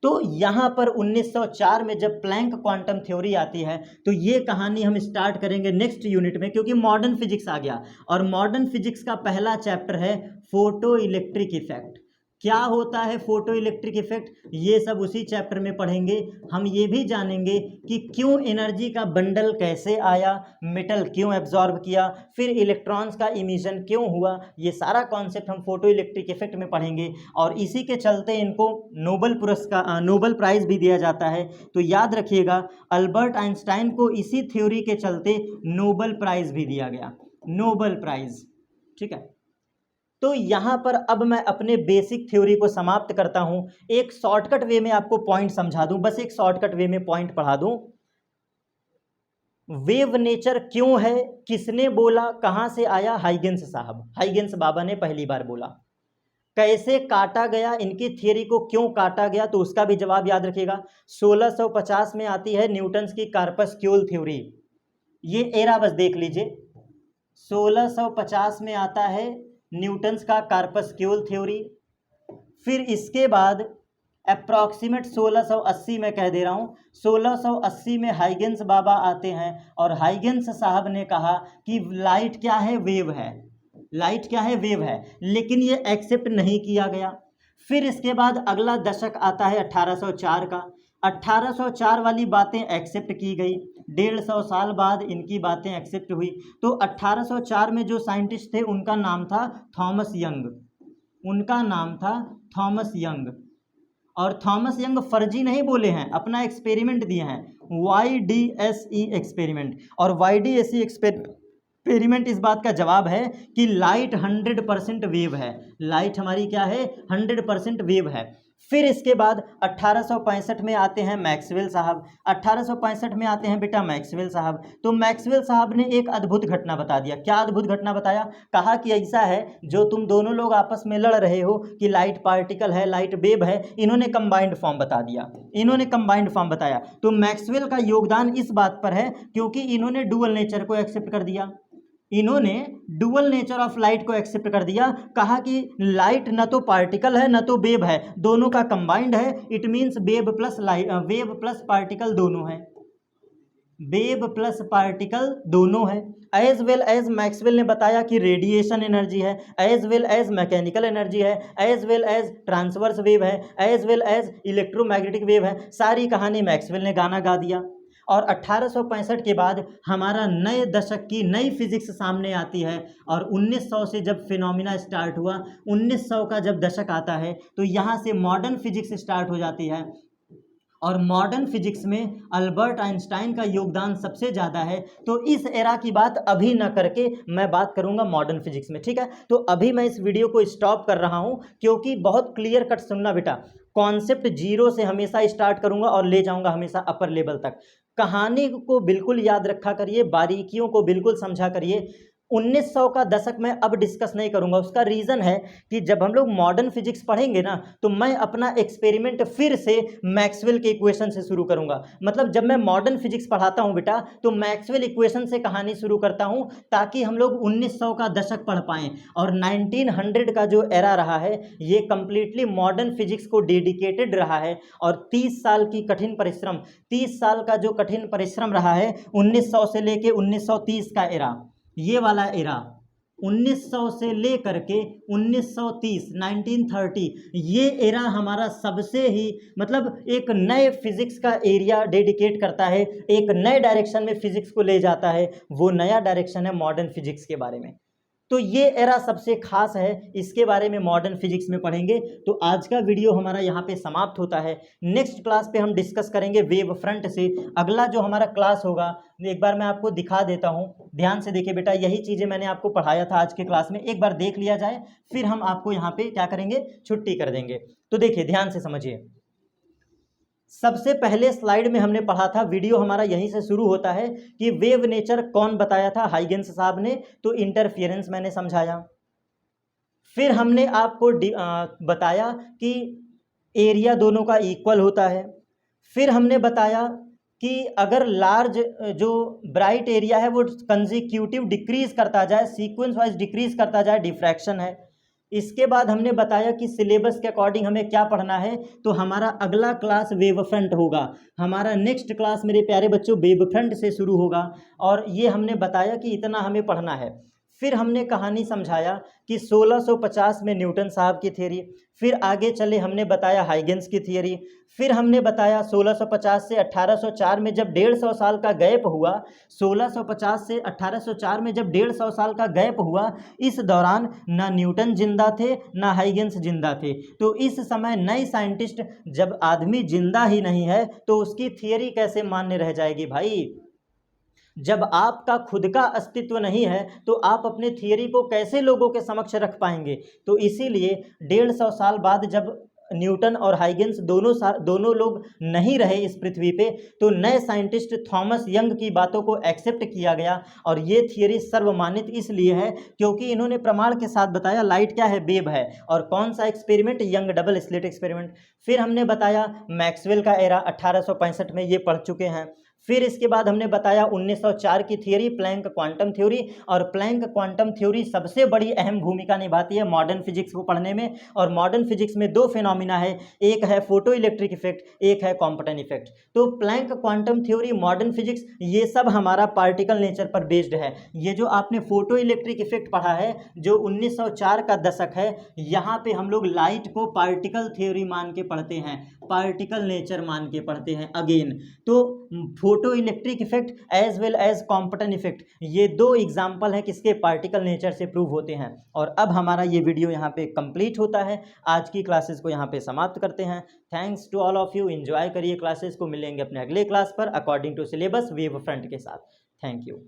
तो यहाँ पर 1904 में जब प्लैंक क्वांटम थ्योरी आती है तो ये कहानी हम स्टार्ट करेंगे नेक्स्ट यूनिट में, क्योंकि मॉडर्न फिजिक्स आ गया और मॉडर्न फिजिक्स का पहला चैप्टर है फोटो इलेक्ट्रिक इफेक्ट। क्या होता है फोटो इलेक्ट्रिक इफेक्ट, ये सब उसी चैप्टर में पढ़ेंगे। हम ये भी जानेंगे कि क्यों एनर्जी का बंडल कैसे आया, मेटल क्यों एब्जॉर्ब किया, फिर इलेक्ट्रॉन्स का इमिशन क्यों हुआ, ये सारा कॉन्सेप्ट हम फोटो इलेक्ट्रिक इफेक्ट में पढ़ेंगे। और इसी के चलते इनको नोबेल प्राइज़ भी दिया जाता है। तो याद रखिएगा, अल्बर्ट आइंस्टाइन को इसी थ्योरी के चलते नोबेल प्राइज़ भी दिया गया, नोबेल प्राइज़। ठीक है, तो यहाँ पर अब मैं अपने बेसिक थ्योरी को समाप्त करता हूँ। एक शॉर्टकट वे में आपको पॉइंट समझा दूँ, बस एक शॉर्टकट वे में पॉइंट पढ़ा दूँ। वेव नेचर क्यों है, किसने बोला, कहाँ से आया, हाइगेंस साहब, हाइगेंस बाबा ने पहली बार बोला। कैसे काटा गया, इनकी थियरी को क्यों काटा गया, तो उसका भी जवाब याद रखिएगा। 1650 में आती है न्यूटन्स की कार्पस्क्यूल थ्योरी, ये एरा बस देख लीजिए। 1650 में आता है न्यूटन्स का कार्पस्क्यूल थ्योरी। फिर इसके बाद अप्रॉक्सीमेट 1680 में कह दे रहा हूँ, 1680 में हाइगेंस बाबा आते हैं और हाइगेंस साहब ने कहा कि लाइट क्या है, वेव है, लाइट क्या है, वेव है, लेकिन ये एक्सेप्ट नहीं किया गया। फिर इसके बाद अगला दशक आता है 1804 का, 1804 वाली बातें एक्सेप्ट की गई, 150 साल बाद इनकी बातें एक्सेप्ट हुई। तो 1804 में जो साइंटिस्ट थे उनका नाम था थॉमस यंग, उनका नाम था थॉमस यंग। और थॉमस यंग फर्जी नहीं बोले हैं, अपना एक्सपेरिमेंट दिए हैं, YDSE एक्सपेरिमेंट। और YDSE एक्सपेरिमेंट इस बात का जवाब है कि लाइट 100% वेव है, लाइट हमारी क्या है, 100% वेव है। फिर इसके बाद 1865 में आते हैं मैक्सवेल साहब, 1865 में आते हैं बेटा मैक्सवेल साहब। तो मैक्सवेल साहब ने एक अद्भुत घटना बता दिया। क्या अद्भुत घटना बताया? कहा कि ऐसा है, जो तुम दोनों लोग आपस में लड़ रहे हो कि लाइट पार्टिकल है, लाइट वेव है, इन्होंने कंबाइंड फॉर्म बता दिया, इन्होंने कंबाइंड फॉर्म बताया। तो मैक्सवेल का योगदान इस बात पर है क्योंकि इन्होंने डुअल नेचर को एक्सेप्ट कर दिया, इन्होंने डुअल नेचर ऑफ लाइट को एक्सेप्ट कर दिया। कहा कि लाइट न तो पार्टिकल है न तो वेव है, दोनों का कंबाइंड है। It means wave plus light, wave plus particle दोनों है, वेव प्लस पार्टिकल दोनों है। एज वेल एज मैक्सवेल ने बताया कि रेडिएशन एनर्जी है, as well as mechanical energy है, as well as transverse wave है, as well as electromagnetic wave है। सारी कहानी मैक्सवेल ने गाना गा दिया। और 1865 के बाद हमारा नए दशक की नई फिजिक्स सामने आती है। और 1900 से जब फिनोमिना स्टार्ट हुआ, 1900 का जब दशक आता है तो यहाँ से मॉडर्न फिजिक्स स्टार्ट हो जाती है। और मॉडर्न फिजिक्स में अल्बर्ट आइंस्टाइन का योगदान सबसे ज़्यादा है। तो इस एरा की बात अभी ना करके मैं बात करूंगा मॉडर्न फिजिक्स में, ठीक है। तो अभी मैं इस वीडियो को स्टॉप कर रहा हूं क्योंकि बहुत क्लियर कट सुनना बेटा, कॉन्सेप्ट जीरो से हमेशा स्टार्ट करूंगा और ले जाऊंगा हमेशा अपर लेवल तक। कहानी को बिल्कुल याद रखा करिए, बारीकियों को बिल्कुल समझा करिए। 1900 का दशक मैं अब डिस्कस नहीं करूंगा। उसका रीज़न है कि जब हम लोग मॉडर्न फिजिक्स पढ़ेंगे ना तो मैं अपना एक्सपेरिमेंट फिर से मैक्सवेल के इक्वेशन से शुरू करूंगा। मतलब जब मैं मॉडर्न फिजिक्स पढ़ाता हूं बेटा तो मैक्सवेल इक्वेशन से कहानी शुरू करता हूं ताकि हम लोग 1900 का दशक पढ़ पाएं। और 1900 का जो एरा रहा है ये कंप्लीटली मॉडर्न फिजिक्स को डेडिकेटेड रहा है। और 30 साल की कठिन परिश्रम, 30 साल का जो कठिन परिश्रम रहा है 1900 से लेके 1930 का एरा, ये वाला एरा 1900 से लेकर के 1930 1930, ये एरा हमारा सबसे ही मतलब एक नए फिजिक्स का एरिया डेडिकेट करता है, एक नए डायरेक्शन में फिजिक्स को ले जाता है। वो नया डायरेक्शन है मॉडर्न फिजिक्स के बारे में। तो ये एरा सबसे खास है, इसके बारे में मॉडर्न फिजिक्स में पढ़ेंगे। तो आज का वीडियो हमारा यहाँ पे समाप्त होता है। नेक्स्ट क्लास पे हम डिस्कस करेंगे वेव फ्रंट से। अगला जो हमारा क्लास होगा एक बार मैं आपको दिखा देता हूँ, ध्यान से देखिए बेटा, यही चीज़ें मैंने आपको पढ़ाया था आज के क्लास में, एक बार देख लिया जाए फिर हम आपको यहाँ पे क्या करेंगे, छुट्टी कर देंगे। तो देखिए ध्यान से समझिए। सबसे पहले स्लाइड में हमने पढ़ा था, वीडियो हमारा यहीं से शुरू होता है कि वेव नेचर कौन बताया था, हाइगेंस साहब ने। तो इंटरफियरेंस मैंने समझाया। फिर हमने आपको बताया कि एरिया दोनों का इक्वल होता है। फिर हमने बताया कि अगर लार्ज जो ब्राइट एरिया है वो कंसेक्यूटिव डिक्रीज करता जाए, सीक्वेंस वाइज डिक्रीज करता जाए, डिफ्रैक्शन है। इसके बाद हमने बताया कि सिलेबस के अकॉर्डिंग हमें क्या पढ़ना है। तो हमारा अगला क्लास वेव फ्रंट होगा, हमारा नेक्स्ट क्लास मेरे प्यारे बच्चों वेव फ्रंट से शुरू होगा। और ये हमने बताया कि इतना हमें पढ़ना है। फिर हमने कहानी समझाया कि 1650 में न्यूटन साहब की थ्योरी, फिर आगे चले हमने बताया हाइगेंस की थ्योरी, फिर हमने बताया 1650 से 1804 में जब 150 साल का गैप हुआ, 1650 से 1804 में जब 150 साल का गैप हुआ, इस दौरान ना न्यूटन जिंदा थे ना हाइगेंस जिंदा थे। तो इस समय नए साइंटिस्ट, जब आदमी जिंदा ही नहीं है तो उसकी थियरी कैसे मान्य रह जाएगी भाई। जब आपका खुद का अस्तित्व नहीं है तो आप अपने थियरी को कैसे लोगों के समक्ष रख पाएंगे। तो इसीलिए 150 साल बाद जब न्यूटन और हाइगेंस दोनों लोग नहीं रहे इस पृथ्वी पे, तो नए साइंटिस्ट थॉमस यंग की बातों को एक्सेप्ट किया गया। और ये थियरी सर्वमान्यत इसलिए है क्योंकि इन्होंने प्रमाण के साथ बताया लाइट क्या है, वेव है। और कौन सा experiment, young double slit experiment. फिर हमने बताया मैक्सवेल का एरा 1865 में, ये पढ़ चुके हैं। फिर इसके बाद हमने बताया 1904 की थियरी प्लैंक क्वांटम थ्योरी, और प्लैंक क्वांटम थ्योरी सबसे बड़ी अहम भूमिका निभाती है मॉडर्न फिजिक्स को पढ़ने में। और मॉडर्न फिजिक्स में दो फिनोमिना है, एक है फोटो इलेक्ट्रिक इफेक्ट, एक है कॉम्पटन इफेक्ट। तो Planck quantum theory, modern physics, ये सब हमारा पार्टिकल नेचर पर बेस्ड है। ये जो आपने फोटो इलेक्ट्रिक इफेक्ट पढ़ा है जो 1904 का दशक है, यहाँ पे हम लोग लाइट को पार्टिकल थ्योरी मान के पढ़ते हैं, पार्टिकल नेचर मान के पढ़ते हैं अगेन। तो photoelectric effect as well as Compton effect, ये दो एग्जाम्पल हैं किसके, पार्टिकल नेचर से प्रूव होते हैं। और अब हमारा ये वीडियो यहाँ पे कंप्लीट होता है, आज की क्लासेस को यहाँ पे समाप्त करते हैं। Thanks to all of you, enjoy करिए क्लासेस को, मिलेंगे अपने अगले क्लास पर according to syllabus wave front के साथ। Thank you.